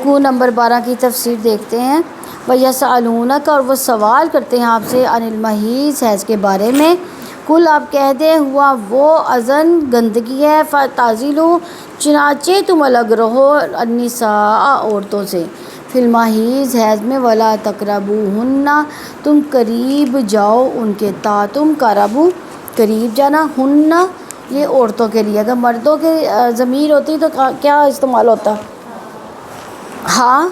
کو نمبر 12 کی تفسیر دیکھتے ہیں۔ وَيَسْأَلُونَكَ، اور وہ سوال کرتے ہیں آپ سے، عن المحیض، حیض کے بارے میں۔ کل آپ کہہ دیں، ہوا وہ اذن گندگی ہے، فَاعْتَزِلُوا، چنانچہ تم الگ رہو، النساء عورتوں سے، فی المحیض حیض میں، وَلَا تَقْرَبُوهُنَّ، تم قریب جاؤ ان کے، تم قربو قریب جانا، ہن یہ عورتوں کے لیے، اگر مردوں کے ضمیر ہوتی تو کیا استعمال ہوتا؟ ہاں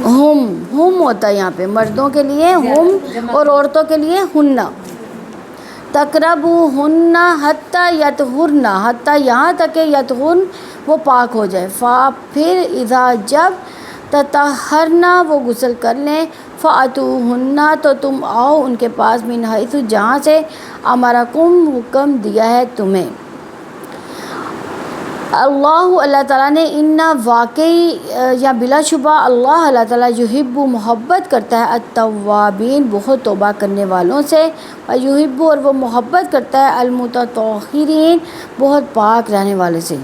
ہم ہوتا ہے یہاں پہ، مردوں کے لیے ہم اور عورتوں کے لیے ہن۔ تقربوہن حتی یطہرن، حتی یہاں تک کہ یطہرن وہ پاک ہو جائے، پھر اذا جب تطہرن وہ غسل کر لیں، فأتوہن تو تم آؤ ان کے پاس، من حیث جہاں سے امرکم حکم دیا ہے تمہیں، اللہ تعالیٰ نے، ان واقعی یا بلا شبہ اللہ تعالیٰ، یحب محبت کرتا ہے، التوابین بہت توبہ کرنے والوں سے، یحب اور وہ محبت کرتا ہے، المتطہرین بہت پاک رہنے والے سے۔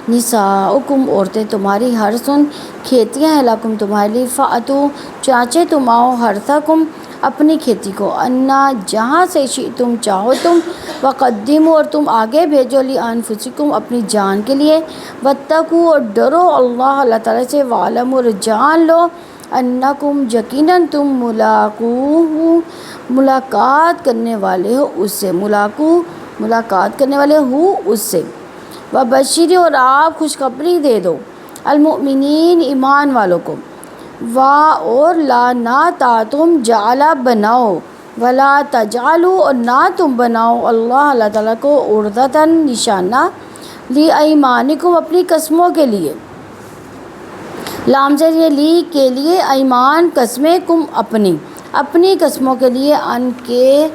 نساؤکم عورتیں تمہاری، حرثن کھیتیاں ہیں، لکم تمہارے لیے، فأتوا چانچہ تم آؤ، حرثکم اپنی کھیتی کو، انا جہاں سے شئتم چاہو تم، وقدموا اور تم آگے بھیجو، لانفسکم اپنی جان کے لیے، واتقوا اور ڈرو اللہ تعالیٰ سے، واعلموا اور جان لو، انکم یقیناً تم ملاقوہ ملاقات کرنے والے ہو اس سے، ملاقات کرنے والے ہو اس سے، وبشر اور آپ خوشخبری دے دو، المؤمنین ایمان والوں کو، اور لا نہ تم جعل بناؤ، ولا تجعلوا اور نہ تم بناؤ، اللہ تعالیٰ کو عرضۃً نشانہ، لِایمانکم اپنی قسموں کے لیے، لام سے یہ لی کے لیے، ایمان قسمیں، کم اپنی قسموں کے لیے، ان کے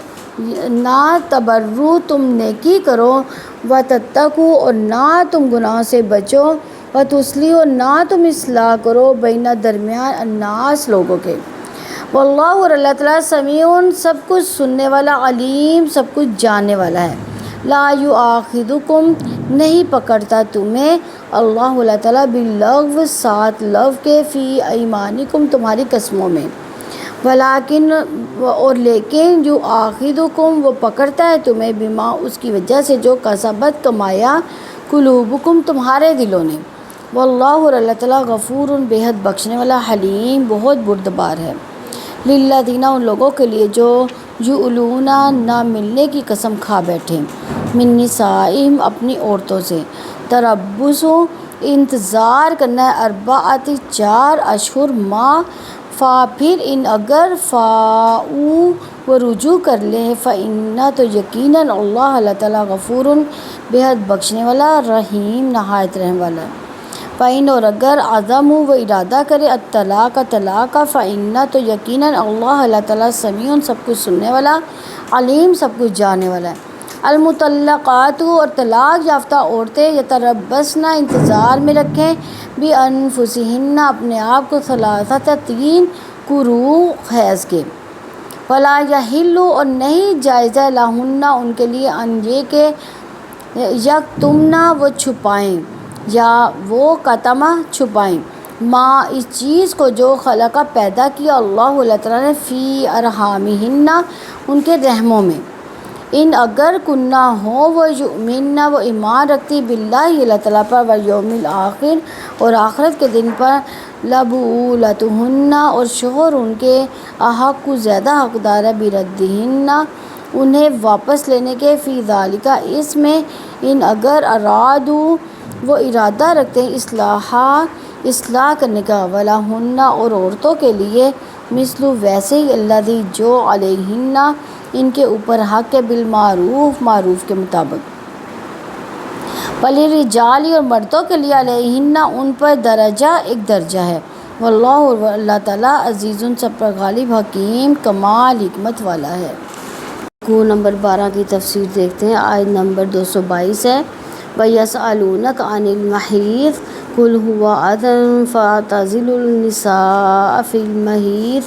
نہ تبروا تم نیکی کرو، وتتقوا اور نہ تم گناہ سے بچو، وتصلحوا اور نہ تم اصلاح کرو، بین درمیان الناس لوگوں کے، واللہ اور اللہ تعالیٰ سمیع سب کچھ سننے والا، علیم سب کچھ جاننے والا ہے۔ لا یؤاخذکم نہیں پکڑتا تمہیں اللہ تعالیٰ، باللغو ساتھ لغو کے، فی ایمانکم تمہاری قسموں میں، ولیکن اور لیکن، یؤاخذکم وہ پکڑتا ہے تمہیں، بما اس کی وجہ سے جو کسبت کمایا، قلوبکم تمہارے دلوں نے، واللہ اور اللہ تعالیٰ غفور بے حد بخشنے والا، حلیم بہت بردبار ہے، للذین ان لوگوں کے لیے جو یؤلون نہ ملنے کی قسم کھا بیٹھے، من نسائہم اپنی عورتوں سے، تربص انتظار کرنا ہے، اربعۃ 4 اشہر ماہ، پھر ان اگر فاؤوا وہ رجوع کر لیں، فإن تو یقیناً اللہ تعالیٰ غفور بے حد بخشنے والا، رحیم نہایت رحم والا ہے۔ فإن اور اگر عزموا وہ ارادہ کرے، الطلاق طلاق کا، فإن تو یقیناً اللہ تعالیٰ سمیع سب کچھ سننے والا، علیم سب کچھ جاننے والا ہے۔ المطلقات اور طلاق یافتہ عورتیں، یتربصن انتظار میں رکھیں، بانفسہن اپنے آپ کو، 3 قروء حیض کے، ولا یحل اور نہیں جائز ہے، لہن ان کے لیے، ان یہ کہ یکتمن وہ چھپائیں، یا وہ کتمہ چھپائیں، ماں اس چیز کو جو خلق پیدا کیا اللہ تعالیٰ نے، فی ارحامہن ان کے رحموں میں، ان اگر کنہ ہوں وہ، یؤمنن وہ ایمان رکھتی، باللہ اللہ تعالیٰ پر، والیوم الآخر اور آخرت کے دن پر، لبعولتہن اور شوہر ان کے، احق زیادہ حقدار ہے، بردہن انہیں واپس لینے کے، فی ذالک اس میں، ان اگر ارادوا وہ ارادہ رکھتے ہیں، اصلاح کرنے کا، ولہن اور عورتوں کے لیے، مثل ویسے ہی، الذی جو، علیہن ان کے اوپر، حق ہے، بالمعروف معروف کے مطابق، وللرجال اور مردوں کے لیے، علیہن ان پر، درجہ ایک درجہ ہے، واللہ اور اللہ تعالیٰ، عزیز سب پر غالب، حکیم کمال حکمت والا ہے۔ کو نمبر 12 کی تفسیر دیکھتے ہیں، آیت نمبر 222 ہے۔ وَيَسْأَلُونَكَ عَنِ الْمَحِيضِ قُلْ هُوَ أَذًى فَاعْتَزِلُوا النِّسَاءَ فِي الْمَحِيضِ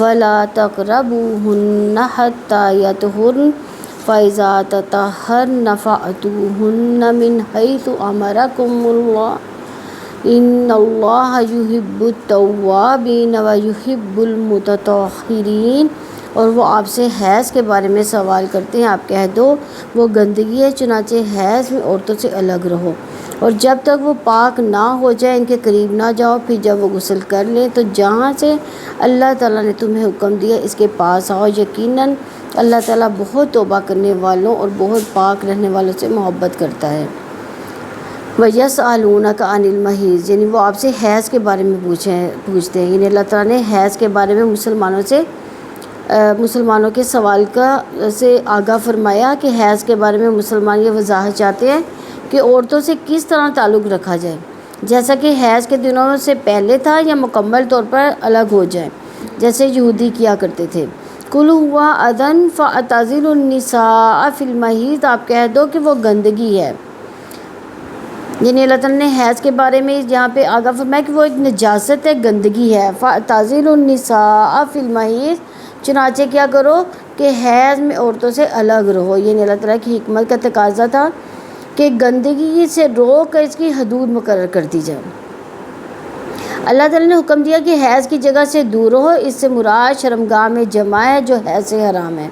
وَلَا تَقْرَبُوهُنَّ حَتَّى يَطْهُرْنَ فَإِذَا تَطَهَّرْنَ فَأْتُوهُنَّ مِنْ حَيْثُ أَمَرَكُمُ اللَّهُ ان اللہ یحب التوابین و یحب المتطہرین، اور وہ آپ سے حیض کے بارے میں سوال کرتے ہیں، آپ کہہ دو وہ گندگی ہے، چنانچہ حیض میں عورتوں سے الگ رہو، اور جب تک وہ پاک نہ ہو جائے ان کے قریب نہ جاؤ، پھر جب وہ غسل کر لیں تو جہاں سے اللہ تعالیٰ نے تمہیں حکم دیا اس کے پاس آؤ، یقیناً اللہ تعالیٰ بہت توبہ کرنے والوں اور بہت پاک رہنے والوں سے محبت کرتا ہے۔ وَيَسْأَلُونَكَ عَنِ الْمَحِيضِ، یعنی وہ آپ سے حیض کے بارے میں پوچھتے ہیں، یعنی اللہ تعالیٰ نے حیض کے بارے میں مسلمانوں کے سوال سے آگاہ فرمایا کہ حیض کے بارے میں مسلمان یہ وضاحت چاہتے ہیں کہ عورتوں سے کس طرح تعلق رکھا جائے، جیسا کہ حیض کے دنوں سے پہلے تھا، یا مکمل طور پر الگ ہو جائے جیسے یہودی کیا کرتے تھے۔ قُلْ هُوَ أَذًى فَاعْتَزِلُوا النِّسَاءَ فِي الْمَحِيضِ، آپ کہہ دو کہ وہ گندگی ہے، یعنی اللہ تعالیٰ نے حیض کے بارے میں یہاں پہ آگاہ فرمایا کہ وہ ایک نجاست ہے، گندگی ہے۔ فَاعْتَزِلُوا النِّسَاءَ فِي الْمَحِيضِ، چنانچہ کیا کرو کہ حیض میں عورتوں سے الگ رہو، یعنی اللہ تعالیٰ کی حکمت کا تقاضا تھا کہ گندگی سے روک کر اس کی حدود مقرر کر دی جائے۔ اللہ تعالیٰ نے حکم دیا کہ حیض کی جگہ سے دور رہو، اس سے مراد شرمگاہ میں جمع ہے جو حیض سے حرام ہے۔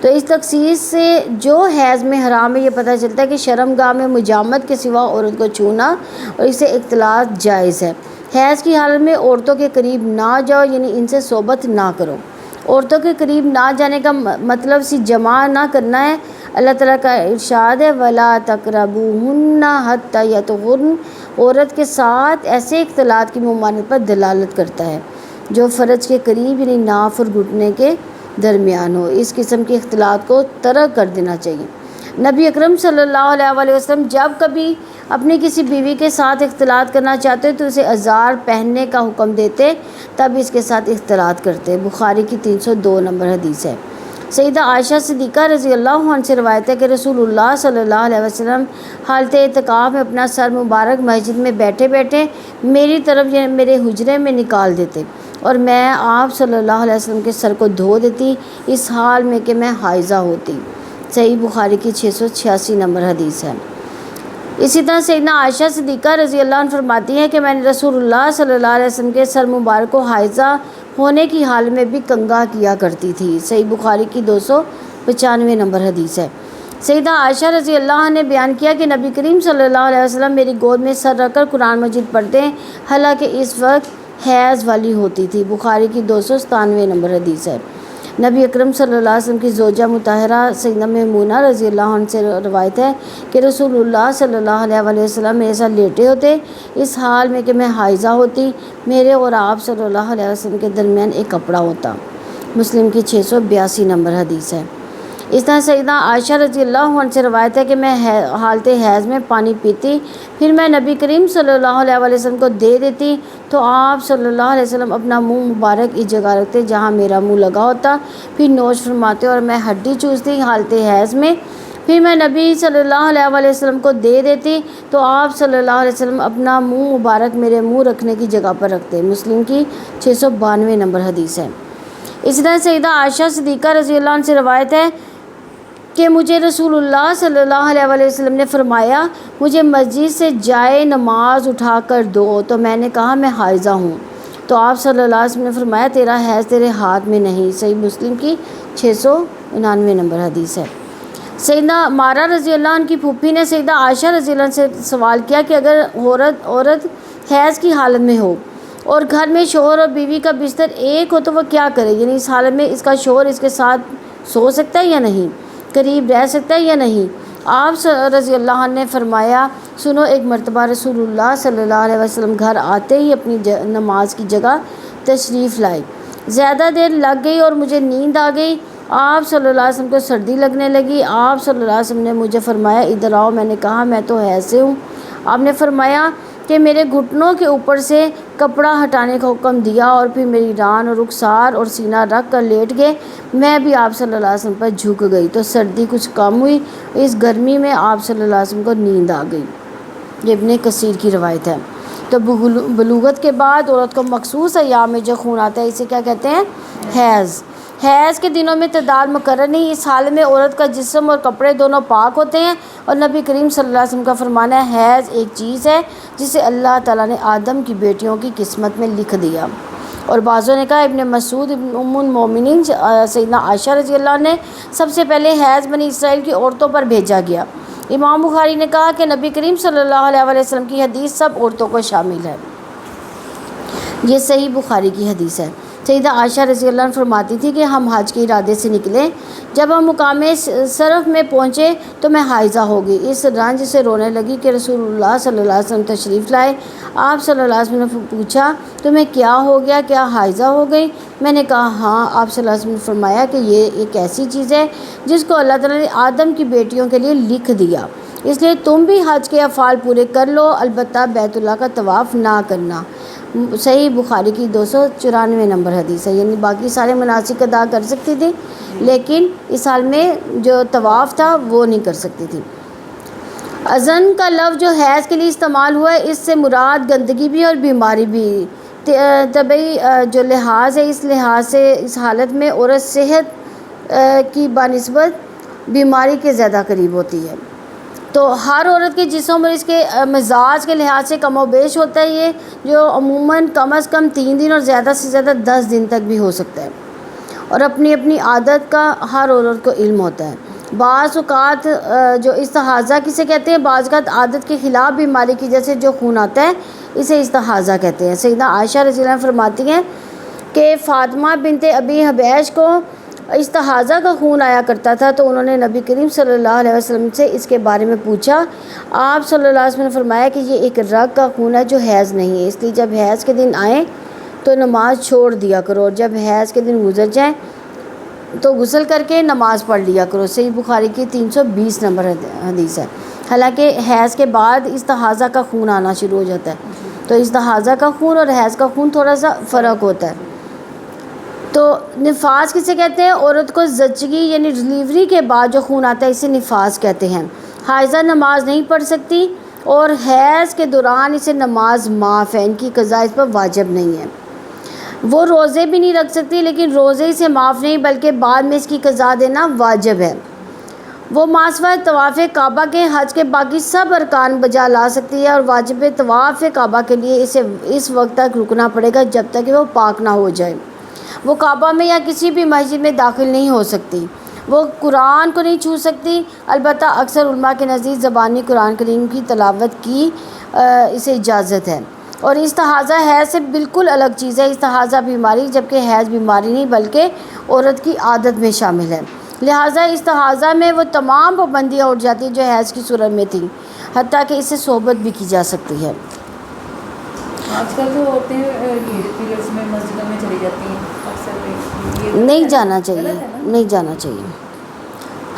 تو اس تخصیص سے جو حیض میں حرام ہے یہ پتہ چلتا ہے کہ شرمگاہ میں مجامت کے سوا عورت کو چھونا اور اسے اختلاط جائز ہے۔ حیض کی حالت میں عورتوں کے قریب نہ جاؤ، یعنی ان سے صحبت نہ کرو۔ عورتوں کے قریب نہ جانے کا مطلب جمع نہ کرنا ہے۔ اللہ تعالیٰ کا ارشاد ہے وَلَا تَقْرَبُوهُنَّ حَتَّى يَطْهُرْنَ، عورت کے ساتھ ایسے اختلاط کی ممانعت پر دلالت کرتا ہے جو فرج کے قریب یعنی ناف اور گھٹنے کے درمیان ہو۔ اس قسم کے اختلاط کو ترک کر دینا چاہیے۔ نبی اکرم صلی اللہ علیہ وآلہ وسلم جب کبھی اپنی کسی بیوی کے ساتھ اختلاط کرنا چاہتے تو اسے ازار پہننے کا حکم دیتے، تب اس کے ساتھ اختلاط کرتے۔ بخاری کی 302 نمبر حدیث ہے۔ سیدہ عائشہ صدیقہ رضی اللہ عنہ سے روایت ہے کہ رسول اللہ صلی اللہ علیہ وسلم حالت اعتکاف میں اپنا سر مبارک مسجد میں بیٹھے بیٹھے میری طرف میرے حجرے میں نکال دیتے، اور میں آپ صلی اللہ علیہ وسلم کے سر کو دھو دیتی، اس حال میں کہ میں حائضہ ہوتی۔ صحیح بخاری کی 686 نمبر حدیث ہے۔ اسی طرح سیدنا عائشہ صدیقہ رضی اللہ عنہ فرماتی ہیں کہ میں نے رسول اللہ صلی اللہ علیہ وسلم کے سر مبارک کو حائضہ ہونے کی حال میں بھی کنگھا کیا کرتی تھی۔ صحیح بخاری کی 295 نمبر حدیث ہے۔ سیدہ عائشہ رضی اللہ عنہ نے بیان کیا کہ نبی کریم صلی اللہ علیہ وسلم میری گود میں سر رکھ کر قرآن مجید پڑھتے ہیں، حالانکہ اس وقت حیض والی ہوتی تھی۔ بخاری کی 297 نمبر حدیث ہے۔ نبی اکرم صلی اللہ علیہ وسلم کی زوجہ مطہرہ سیدہ میمونہ رضی اللہ عنہ سے روایت ہے کہ رسول اللہ صلی اللہ علیہ وآلہ وسلم میرے ساتھ لیٹے ہوتے، اس حال میں کہ میں حائضہ ہوتی، میرے اور آپ صلی اللہ علیہ وسلم کے درمیان ایک کپڑا ہوتا۔ مسلم کی 682 نمبر حدیث ہے۔ اس طرح سیدہ عائشہ رضی اللہ عنہ سے روایت ہے کہ میں حالت حیض میں پانی پیتی، پھر میں نبی کریم صلی اللہ علیہ وآلہ وسلم کو دے دیتی تو آپ صلی اللہ علیہ وسلم اپنا منہ مبارک اس جگہ رکھتے جہاں میرا منہ لگا ہوتا، پھر نوش فرماتے اور میں ہڈی چوستی حالت حیض میں، پھر میں نبی صلی اللہ علیہ وآلہ وسلم کو دے دیتی تو آپ صلی اللہ علیہ وسلم اپنا منہ مبارک میرے منہ رکھنے کی جگہ پر رکھتے۔ مسلم کی 692 نمبر حدیث ہے۔ اسی طرح سیدہ عائشہ صدیقہ رضی اللہ عنہ سے روایت ہے کہ مجھے رسول اللہ صلی اللہ علیہ وآلہ وسلم نے فرمایا مجھے مسجد سے جائے نماز اٹھا کر دو، تو میں نے کہا میں حائضہ ہوں، تو آپ صلی اللہ علیہ وسلم نے فرمایا تیرا حیض تیرے ہاتھ میں نہیں۔ صحیح مسلم کی 699 نمبر حدیث ہے۔ سیدہ مارہ رضی اللہ عنہ کی پھوپھی نے سیدہ عائشہ رضی اللہ عنہ سے سوال کیا کہ اگر عورت حیض کی حالت میں ہو اور گھر میں شوہر اور بیوی کا بستر ایک ہو تو وہ کیا کرے، یعنی اس حالت میں اس کا شوہر اس کے ساتھ سو سکتا ہے یا نہیں، قریب رہ سکتا ہے یا نہیں۔ آپ رضی اللہ عنہ نے فرمایا سنو، ایک مرتبہ رسول اللہ صلی اللہ علیہ وسلم گھر آتے ہی اپنی نماز کی جگہ تشریف لائے، زیادہ دیر لگ گئی اور مجھے نیند آ گئی۔ آپ صلی اللہ علیہ وسلم کو سردی لگنے لگی، آپ صلی اللہ علیہ وسلم نے مجھے فرمایا ادھر آؤ، میں نے کہا میں تو حیض سے ہوں۔ آپ نے فرمایا کہ میرے گھٹنوں کے اوپر سے کپڑا ہٹانے کا حکم دیا اور پھر میری ران اور رخسار اور سینہ رکھ کر لیٹ گئے، میں بھی آپ صلی اللہ علیہ وسلم پر جھک گئی تو سردی کچھ کم ہوئی، اس گرمی میں آپ صلی اللہ علیہ وسلم کو نیند آ گئی۔ یہ ابن کثیر کی روایت ہے۔ تو بلوغت کے بعد عورت کو مخصوص ایام میں جو خون آتا ہے اسے کیا کہتے ہیں؟ حیض۔ حیض کے دنوں میں تعداد مقرر نہیں، اس حال میں عورت کا جسم اور کپڑے دونوں پاک ہوتے ہیں، اور نبی کریم صلی اللہ علیہ وسلم کا فرمانا ہے حیض ایک چیز ہے جسے اللہ تعالیٰ نے آدم کی بیٹیوں کی قسمت میں لکھ دیا۔ اور بعضوں نے کہا ابن مسعود ام المومنین سیدنا عائشہ رضی اللہ عنہ نے سب سے پہلے حیض بنی اسرائیل کی عورتوں پر بھیجا گیا۔ امام بخاری نے کہا کہ نبی کریم صلی اللہ علیہ وسلم کی حدیث سب عورتوں کو شامل ہے، یہ صحیح بخاری کی حدیث ہے۔ سیدہ عائشہ رضی اللہ عنہ فرماتی تھی کہ ہم حج کے ارادے سے نکلے، جب ہم مقام صرف میں پہنچے تو میں حائضہ ہو گئی، اس رنج سے رونے لگی کہ رسول اللہ صلی اللہ علیہ وسلم تشریف لائے۔ آپ صلی اللہ علیہ وسلم نے پوچھا تمہیں کیا ہو گیا، کیا حائضہ ہو گئی؟ میں نے کہا ہاں۔ آپ صلی اللہ علیہ وسلم نے فرمایا کہ یہ ایک ایسی چیز ہے جس کو اللہ تعالیٰ نے آدم کی بیٹیوں کے لیے لکھ دیا، اس لیے تم بھی حج کے افعال پورے کر لو، البتہ بیت اللہ کا طواف نہ کرنا۔ صحیح بخاری کی 294 نمبر حدیث ہے، یعنی باقی سارے مناسک ادا کر سکتی تھی لیکن اس حال میں جو طواف تھا وہ نہیں کر سکتی تھی۔ اذن کا لفظ جو حیض کے لیے استعمال ہوا ہے، اس سے مراد گندگی بھی اور بیماری بھی طبعی جو لحاظ ہے، اس لحاظ سے اس حالت میں عورت صحت کی بنسبت بیماری کے زیادہ قریب ہوتی ہے۔ تو ہر عورت کے جسم اور اس کے مزاج کے لحاظ سے کم و بیش ہوتا ہے، یہ جو عموماً کم از کم 3 دن اور زیادہ سے زیادہ 10 دن تک بھی ہو سکتا ہے، اور اپنی اپنی عادت کا ہر عورت کو علم ہوتا ہے۔ بعض اوقات جو استحاضہ کسے کہتے ہیں، بعض اوقات عادت کے خلاف بیماری کی جیسے جو خون آتا ہے اسے استحاضہ کہتے ہیں۔ سیدہ عائشہ رضی اللہ عنہ فرماتی ہیں کہ فاطمہ بنت ابی حبیش کو استحاضہ کا خون آیا کرتا تھا، تو انہوں نے نبی کریم صلی اللہ علیہ وسلم سے اس کے بارے میں پوچھا۔ آپ صلی اللہ علیہ وسلم نے فرمایا کہ یہ ایک رگ کا خون ہے جو حیض نہیں ہے، اس لیے جب حیض کے دن آئیں تو نماز چھوڑ دیا کرو، اور جب حیض کے دن گزر جائیں تو غسل کر کے نماز پڑھ لیا کرو۔ صحیح بخاری کی 320 نمبر حدیث ہے۔ حالانکہ حیض کے بعد استحاضہ کا خون آنا شروع ہو جاتا ہے، تو استحاضہ کا خون اور حیض کا خون تھوڑا سا فرق ہوتا ہے۔ تو نفاس کسے کہتے ہیں؟ عورت کو زچگی یعنی ڈلیوری کے بعد جو خون آتا ہے اسے نفاس کہتے ہیں۔ حائضہ نماز نہیں پڑھ سکتی، اور حیض کے دوران اسے نماز معاف ہے، ان کی قضا اس پر واجب نہیں ہے۔ وہ روزے بھی نہیں رکھ سکتی، لیکن روزے اسے معاف نہیں بلکہ بعد میں اس کی قضا دینا واجب ہے۔ وہ ماسوہ طواف کعبہ کے حج کے باقی سب ارکان بجا لا سکتی ہے، اور واجب طواف کعبہ کے لیے اسے اس وقت تک رکنا پڑے گا جب تک کہ وہ پاک نہ ہو جائے۔ وہ کعبہ میں یا کسی بھی مسجد میں داخل نہیں ہو سکتی، وہ قرآن کو نہیں چھو سکتی، البتہ اکثر علماء کے نزدیک زبانی قرآن کریم کی تلاوت کی اسے اجازت ہے۔ اور استحاضہ حیض سے بالکل الگ چیز ہے، استحاضہ بیماری جبکہ حیض بیماری نہیں بلکہ عورت کی عادت میں شامل ہے، لہٰذا استحاضہ میں وہ تمام پابندیاں اٹھ جاتی ہیں جو حیض کی صورت میں تھیں، حتیٰ کہ اس سے صحبت بھی کی جا سکتی ہے۔ آج کل تو عورتیں پیریڈس میں مسجدوں میں چلی جاتی ہیں، اکثر نہیں جانا چاہیے، نہیں جانا چاہیے۔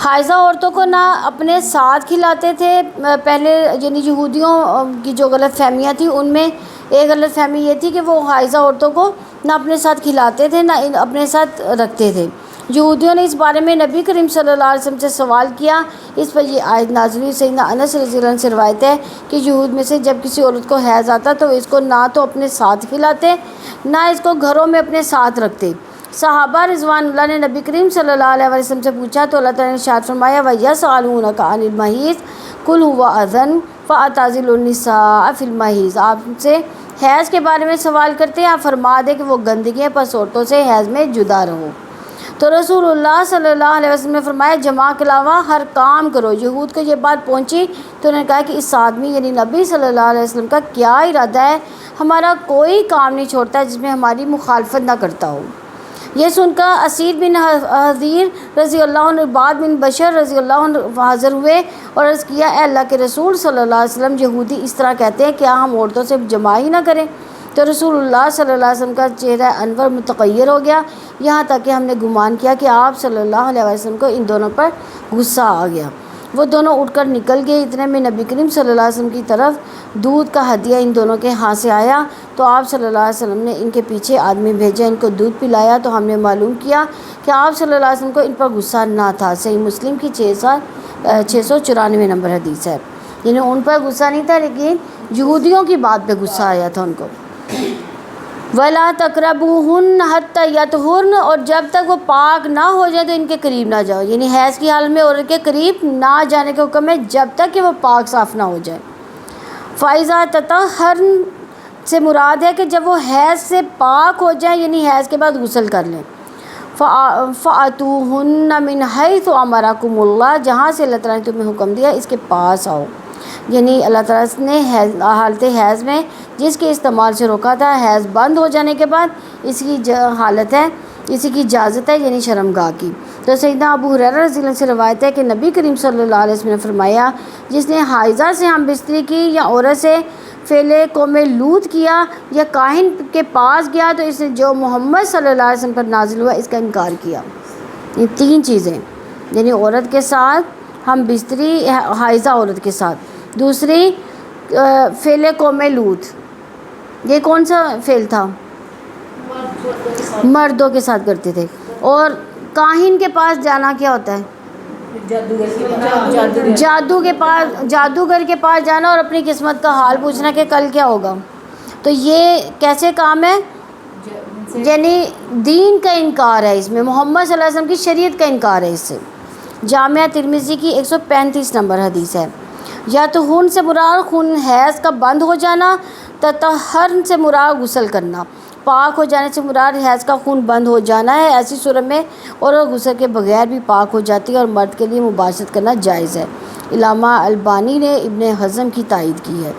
حائضہ عورتوں کو نہ اپنے ساتھ کھلاتے تھے پہلے، یعنی یہودیوں کی جو غلط فہمیاں تھیں ان میں ایک غلط فہمی یہ تھی کہ وہ حائضہ عورتوں کو نہ اپنے ساتھ کھلاتے تھے نہ اپنے ساتھ رکھتے تھے۔ یہودیوں نے اس بارے میں نبی کریم صلی اللہ علیہ وسلم سے سوال کیا، اس پر یہ آیت نازل ہوئی۔ سیدنا انس رضی اللہ عنہ سے روایت ہے کہ یہود میں سے جب کسی عورت کو حیض آتا تو اس کو نہ تو اپنے ساتھ کھلاتے نہ اس کو گھروں میں اپنے ساتھ رکھتے۔ صحابہ رضوان اللہ نے نبی کریم صلی اللہ علیہ وسلم سے پوچھا تو اللہ تعالیٰ نے ارشاد فرمایا وَيَسْأَلُونَكَ عَنِ الْمَحِيضِ قُلْ هُوَ أَذًى فَاعْتَزِلُوا النِّسَاءَ فِي الْمَحِيضِ۔ آپ سے حیض کے بارے میں سوال کرتے ہیں، آپ فرما دیں کہ وہ گندگی ہے، پس عورتوں سے حیض میں جدا رہو۔ تو رسول اللہ صلی اللہ علیہ وسلم نے فرمایا جماع کے علاوہ ہر کام کرو۔ یہود کو یہ بات پہنچی تو انہوں نے کہا کہ اس آدمی یعنی نبی صلی اللہ علیہ وسلم کا کیا ارادہ ہے، ہمارا کوئی کام نہیں چھوڑتا جس میں ہماری مخالفت نہ کرتا ہو۔ یہ سن کر اسید بن حضیر رضی اللہ عنہ، بعد بن بشر رضی اللہ عنہ حاضر ہوئے اور عرض کیا اے اللہ کے رسول صلی اللہ علیہ وسلم، یہودی اس طرح کہتے ہیں، کیا ہم عورتوں سے جماع ہی نہ کریں؟ تو رسول اللہ صلی اللہ علیہ وسلم کا چہرہ انور متغیر ہو گیا، یہاں تک کہ ہم نے گمان کیا کہ آپ صلی اللہ علیہ وسلم کو ان دونوں پر غصہ آ گیا۔ وہ دونوں اٹھ کر نکل گئے، اتنے میں نبی کریم صلی اللہ علیہ وسلم کی طرف دودھ کا ہدیہ ان دونوں کے ہاتھ سے آیا، تو آپ صلی اللہ علیہ وسلم نے ان کے پیچھے آدمی بھیجا، ان کو دودھ پلایا، تو ہم نے معلوم کیا کہ آپ صلی اللہ علیہ وسلم کو ان پر غصہ نہ تھا۔ صحیح مسلم کی 694 نمبر حدیث ہے، یعنی ان پر غصہ نہیں تھا لیکن یہودیوں کی بات پہ غصہ آیا تھا ان کو۔ ولا تقربوہن حتی یطہرن، اور جب تک وہ پاک نہ ہو جائے تو ان کے قریب نہ جاؤ، یعنی حیض کی حالت میں عورت کے قریب نہ جانے کا حکم ہے جب تک کہ وہ پاک صاف نہ ہو جائے۔ فائزہ تطہرن سے مراد ہے کہ جب وہ حیض سے پاک ہو جائیں، یعنی حیض کے بعد غسل کر لیں۔ فَأْتُوهُنَّ مِنْ حَيْثُ أَمَرَكُمُ اللَّهُ، جہاں سے اللہ تعالیٰ نے تمہیں حکم دیا اس کے پاس آؤ، یعنی اللہ تعالیٰ نے حالت حیض میں جس کے استعمال سے روکا تھا، حیض بند ہو جانے کے بعد اس کی حالت ہے، اسی کی اجازت ہے، یعنی شرمگاہ کی۔ تو سیدنا ابو ہریرہ رضی اللہ عنہ سے روایت ہے کہ نبی کریم صلی اللہ علیہ وسلم نے فرمایا، جس نے حائضہ سے ہم بستری کی یا عورت سے فعل قوم لوط کیا یا کاہن کے پاس گیا تو اس نے جو محمد صلی اللہ علیہ وسلم پر نازل ہوا اس کا انکار کیا۔ یہ تین چیزیں، یعنی عورت کے ساتھ ہم بستری، حائضہ عورت کے ساتھ، دوسری فعل قوم لوط، یہ کون سا فعل تھا؟ مردوں کے ساتھ کرتے تھے۔ اور کاہن کے پاس جانا کیا ہوتا ہے؟ جادوگر کے پاس جانا اور اپنی قسمت کا حال پوچھنا کہ کل کیا ہوگا۔ تو یہ کیسے کام ہے؟ یعنی دین کا انکار ہے، اس میں محمد صلی اللہ علیہ وسلم کی شریعت کا انکار ہے۔ اس سے جامعہ ترمذی کی 135 نمبر حدیث ہے۔ یا تو خون سے مراد خون حیض کا بند ہو جانا، تطہر سے مراد غسل کرنا، پاک ہو جانے سے مراد حیض کا خون بند ہو جانا ہے، ایسی صورت میں عورت غسل کے بغیر بھی پاک ہو جاتی ہے اور مرد کے لیے مباشرت کرنا جائز ہے۔ علامہ البانی نے ابن حزم کی تائید کی ہے۔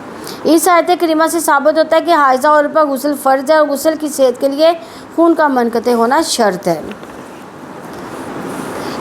اس آیت کریمہ سے ثابت ہوتا ہے کہ حائضہ عورت پر غسل فرض ہے اور غسل کی صحت کے لیے خون کا منقطع ہونا شرط ہے۔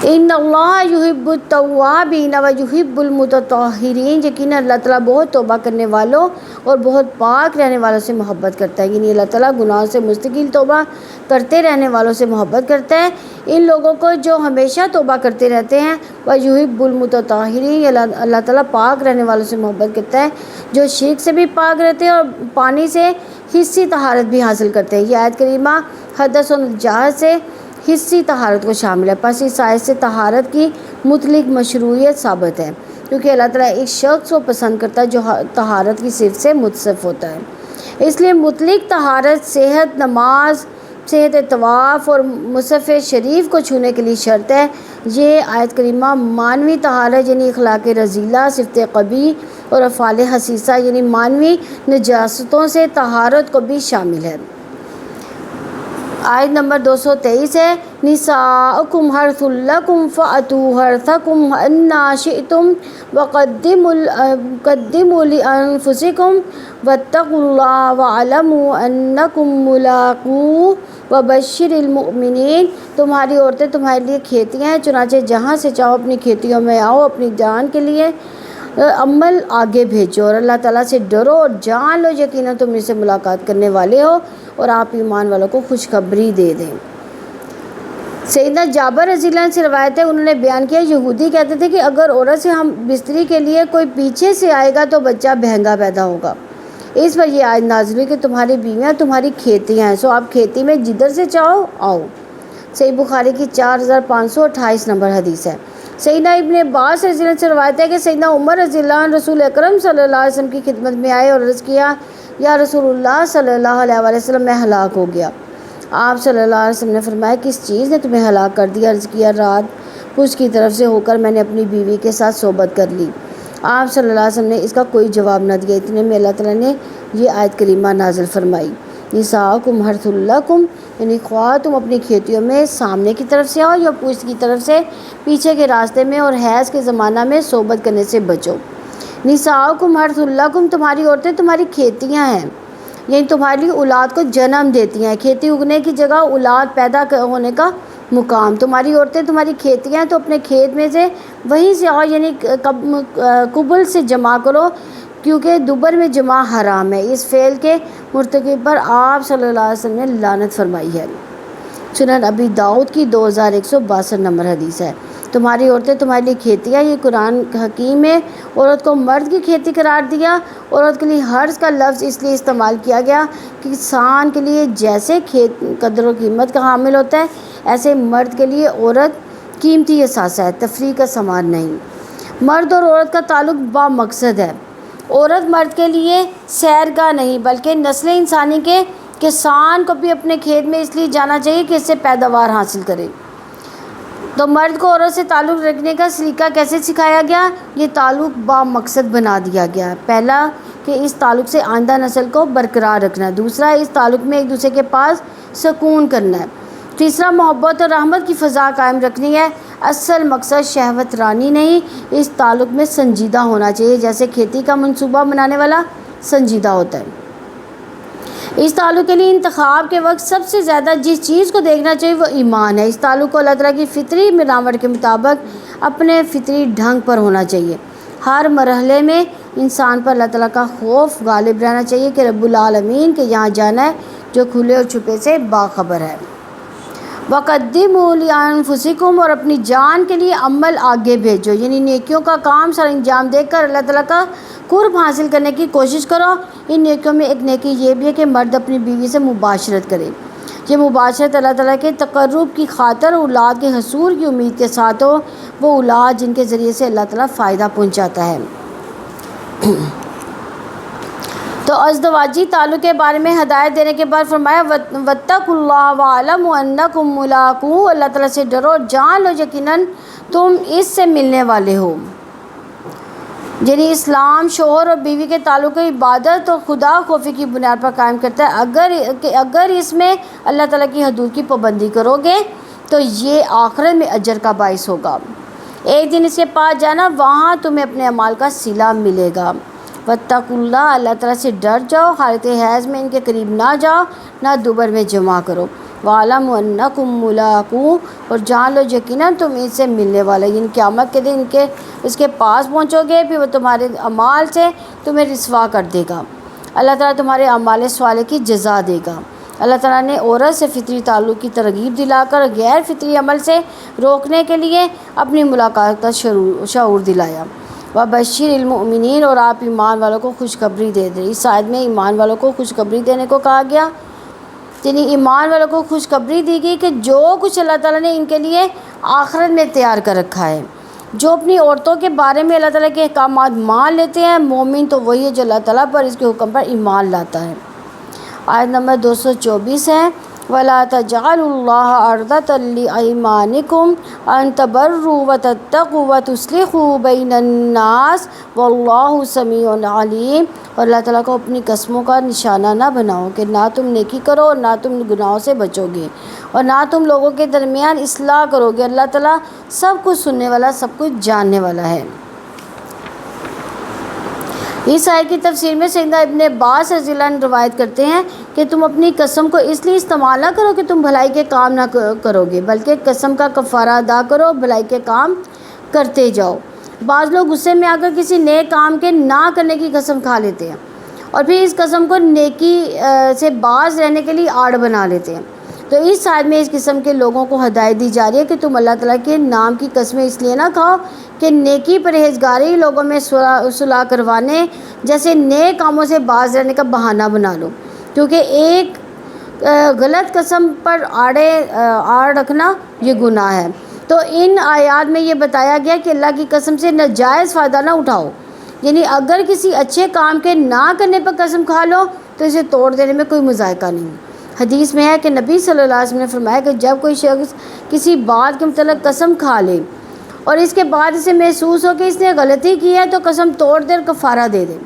ان اللہ یحب التوابین و یحب المتطہرین، یقیناً اللہ تعالیٰ بہت توبہ کرنے والوں اور بہت پاک رہنے والوں سے محبت کرتا ہے، یعنی اللہ تعالیٰ گناہوں سے مستقل توبہ کرتے رہنے والوں سے محبت کرتا ہے۔ ان لوگوں کو جو ہمیشہ توبہ کرتے رہتے ہیں، و یحب المتطہرین، اللہ تعالیٰ پاک رہنے والوں سے محبت کرتا ہے جو شرک سے بھی پاک رہتے ہیں اور پانی سے حصی طہارت بھی حاصل کرتے ہیں۔ یہ آیت کریمہ حدث و نجاست سے حصی طہارت کو شامل ہے، پس اس آیت سے طہارت کی مطلق مشروعیت ثابت ہے، کیونکہ اللہ تعالیٰ ایک شخص کو پسند کرتا ہے جو طہارت کی صفت سے متصف ہوتا ہے۔ اس لیے مطلق طہارت صحت نماز، صحت طواف اور مصحف شریف کو چھونے کے لیے شرط ہے۔ یہ آیت کریمہ معنوی طہارت یعنی اخلاق رذیلہ، صفت قبیح اور افعال حسیسہ یعنی معنوی نجاستوں سے طہارت کو بھی شامل ہے۔ آیت نمبر 223 ہے، نساؤکم حرث لکم فأتوا حرثکم انا شئتم وقدموا لانفسکم واتقوا اللہ واعلموا انکم ملاقوہ وبشر المؤمنین۔ تمہاری عورتیں تمہارے لیے کھیتیاں ہیں، چنانچہ جہاں سے چاہو اپنی کھیتیوں میں آؤ، اپنی جان کے لیے عمل آگے بھیجو اور اللہ تعالیٰ سے ڈرو اور جان لو یقیناً تم اس سے ملاقات کرنے والے ہو، اور آپ ایمان والوں کو خوشخبری دے دیں۔ سیدنا جابر رضی اللہ عنہ سے روایت ہے، انہوں نے بیان کیا، یہودی کہتے تھے کہ اگر عورت سے ہم بستری کے لیے کوئی پیچھے سے آئے گا تو بچہ بہنگا پیدا ہوگا۔ اس پر یہ آیت نازل ہوئی کہ تمہاری بیویاں تمہاری کھیتیاں ہیں، سو آپ کھیتی میں جدھر سے چاہو آؤ۔ صحیح بخاری کی 4528 نمبر حدیث ہے۔ سیدنا ابن عباس رضی اللہ عنہ سے روایت ہے کہ سیدنا عمر رضی اللہ عنہ رسول اکرم صلی اللہ علیہ وسلم کی خدمت میں آئے اور عرض کیا، یا رسول اللہ صلی اللہ علیہ وسلم میں ہلاک ہو گیا۔ آپ صلی اللہ علیہ وسلم نے فرمایا، کس چیز نے تمہیں ہلاک کر دیا؟ عرض کیا، رات پوچھ کی طرف سے ہو کر میں نے اپنی بیوی کے ساتھ صحبت کر لی۔ آپ صلی اللہ علیہ وسلم نے اس کا کوئی جواب نہ دیا، اتنے میں اللہ تعالیٰ نے یہ آیت کریمہ نازل فرمائی، نساؤکم حرث لکم، یعنی خواہ تم اپنی کھیتیوں میں سامنے کی طرف سے آؤ یا پوچھ کی طرف سے پیچھے کے راستے میں، اور حیض کے زمانہ میں صحبت کرنے سے بچو۔ نساؤکم حرث لکم، تمہاری عورتیں تمہاری کھیتیاں ہیں، یعنی تمہاری لیے اولاد کو جنم دیتی ہیں۔ کھیتی اگنے کی جگہ اولاد پیدا ہونے کا مقام، تمہاری عورتیں تمہاری کھیتیاں ہیں تو اپنے کھیت میں سے وہیں سے آؤ، یعنی قبل سے جمع کرو، کیونکہ دوبر میں جمع حرام ہے۔ اس فعل کے مرتکب پر آپ صلی اللہ علیہ وسلم نے لعنت فرمائی ہے۔ سنن ابی داؤد کی 2162 نمبر حدیث ہے۔ تمہاری عورتیں تمہارے لیے کھیتیاں، یہ قرآن حکیم میں عورت کو مرد کی کھیتی قرار دیا۔ عورت کے لیے حرث کا لفظ اس لیے استعمال کیا گیا کہ انسان کے لیے جیسے کھیت قدر و قیمت کا حامل ہوتا ہے، ایسے مرد کے لیے عورت قیمتی اثاثہ ہے، تفریح کا سامان نہیں۔ مرد اور عورت کا تعلق با مقصد ہے۔ عورت مرد کے لیے سیر گاہ نہیں بلکہ نسل انسانی کے کسان کو بھی اپنے کھیت میں اس لیے جانا چاہیے کہ اس سے پیداوار حاصل کرے۔ تو مرد کو عورت سے تعلق رکھنے کا سلیقہ کیسے سکھایا گیا؟ یہ تعلق با مقصد بنا دیا گیا۔ پہلا کہ اس تعلق سے آئندہ نسل کو برقرار رکھنا ہے، دوسرا اس تعلق میں ایک دوسرے کے پاس سکون کرنا ہے، تیسرا محبت اور رحمت کی فضا قائم رکھنی ہے۔ اصل مقصد شہوت رانی نہیں، اس تعلق میں سنجیدہ ہونا چاہیے، جیسے کھیتی کا منصوبہ بنانے والا سنجیدہ ہوتا ہے۔ اس تعلق کے لیے انتخاب کے وقت سب سے زیادہ جس چیز کو دیکھنا چاہیے وہ ایمان ہے۔ اس تعلق کو اللہ تعالیٰ کی فطری بناوٹ کے مطابق اپنے فطری ڈھنگ پر ہونا چاہیے۔ ہر مرحلے میں انسان پر اللہ تعالیٰ کا خوف غالب رہنا چاہیے کہ رب العالمین کے یہاں جانا ہے جو کھلے اور چھپے سے باخبر ہے۔ وَقَدِّمُوا لِأَنفُسِكُمْ، اور اپنی جان کے لیے عمل آگے بھیجو، یعنی نیکیوں کا کام سر انجام دے کر اللہ تعالیٰ کا قرب حاصل کرنے کی کوشش کرو۔ ان نیکیوں میں ایک نیکی یہ بھی ہے کہ مرد اپنی بیوی سے مباشرت کرے۔ یہ مباشرت اللہ تعالیٰ کے تقرب کی خاطر اولاد کے حصول کی امید کے ساتھ ہو، وہ اولاد جن کے ذریعے سے اللہ تعالیٰ فائدہ پہنچاتا ہے۔ تو ازدواجی تعلق کے بارے میں ہدایت دینے کے بعد فرمایا واتقوا اللہ واعلموا انکم ملاقوہ، اللہ تعالیٰ سے ڈرو اور جان لو یقیناً تم اس سے ملنے والے ہو۔ یعنی اسلام شوہر اور بیوی کے تعلق کو عبادت اور خدا خوفی کی بنیاد پر قائم کرتا ہے۔ اگر اس میں اللہ تعالیٰ کی حدود کی پابندی کرو گے تو یہ آخرت میں اجر کا باعث ہوگا۔ ایک دن اس کے پاس جانا، وہاں تمہیں اپنے اعمال کا صلہ ملے گا۔ واتقوا اللہ، اللہ تعالیٰ سے ڈر جاؤ، حالت حیض میں ان کے قریب نہ جاؤ، نہ دوبر میں جمع کرو۔ وَاعْلَمُوا أَنَّكُمْ مُلَاقُوهُ، اور جان لو یقیناً تم ان سے ملنے والے، یعنی قیامت کے دن اس کے پاس پہنچو گے، پھر وہ تمہارے اعمال سے تمہیں رسوا کر دے گا۔ اللہ تعالیٰ تمہارے اعمال صالح کی جزا دے گا۔ اللہ تعالیٰ نے عورت سے فطری تعلق کی ترغیب دلا کر غیر فطری عمل سے روکنے کے لیے اپنی ملاقات کا شعور دلایا۔ وَبَشِّرِ الْمُؤْمِنِينَ، اور آپ ایمان والوں کو خوشخبری دے دیں۔ اس آیت میں ایمان والوں کو خوشخبری دینے کو کہا گیا، یعنی ایمان والوں کو خوشخبری دی گئی کہ جو کچھ اللہ تعالیٰ نے ان کے لیے آخرت میں تیار کر رکھا ہے۔ جو اپنی عورتوں کے بارے میں اللہ تعالیٰ کے احکامات مان لیتے ہیں، مومن تو وہی ہے جو اللہ تعالیٰ پر اس کے حکم پر ایمان لاتا ہے۔ آیت نمبر 224 ہے وَلَا تَجْعَلُوا اللَّهَ عُرْضَةً لِأَيْمَانِكُمْ أَن تَبَرُّوا وَتَتَّقُوا وَتُصْلِحُوا بَيْنَ النَّاسِ وَاللَّهُ سَمِيعٌ عَلِيمٌ، اور اللہ تعالیٰ کو اپنی قسموں کا نشانہ نہ بناؤ کہ نہ تم نیکی کرو اور نہ تم گناہوں سے بچو گے اور نہ تم لوگوں کے درمیان اصلاح کرو گے، اللہ تعالیٰ سب کچھ سننے والا، سب کچھ جاننے والا ہے۔ اس آیت کی تفسیر میں سیدنا ابن عباس رضی اللہ عنہ روایت کرتے ہیں کہ تم اپنی قسم کو اس لیے استعمال نہ کرو کہ تم بھلائی کے کام نہ کرو گے، بلکہ قسم کا کفارہ ادا کرو، بھلائی کے کام کرتے جاؤ۔ بعض لوگ غصے میں آ کر کسی نئے کام کے نہ کرنے کی قسم کھا لیتے ہیں اور پھر اس قسم کو نیکی سے باز رہنے کے لیے آڑ بنا لیتے ہیں۔ تو اس آیت میں اس قسم کے لوگوں کو ہدایت دی جا رہی ہے کہ تم اللہ تعالیٰ کے نام کی قسمیں اس لیے نہ کھاؤ کہ نیکی پرہیزگاری لوگوں میں صلح کروانے جیسے نئے کاموں سے باز رہنے کا بہانہ بنا لو، کیونکہ ایک غلط قسم پر آڑ رکھنا یہ گناہ ہے۔ تو ان آیات میں یہ بتایا گیا کہ اللہ کی قسم سے ناجائز فائدہ نہ اٹھاؤ، یعنی اگر کسی اچھے کام کے نہ کرنے پر قسم کھا لو تو اسے توڑ دینے میں کوئی مذائقہ نہیں۔ حدیث میں ہے کہ نبی صلی اللہ علیہ وسلم نے فرمایا کہ جب کوئی شخص کسی بات کے متعلق قسم کھا لے اور اس کے بعد اسے محسوس ہو کہ اس نے غلطی کی ہے تو قسم توڑ دے اور کفارہ دے دے،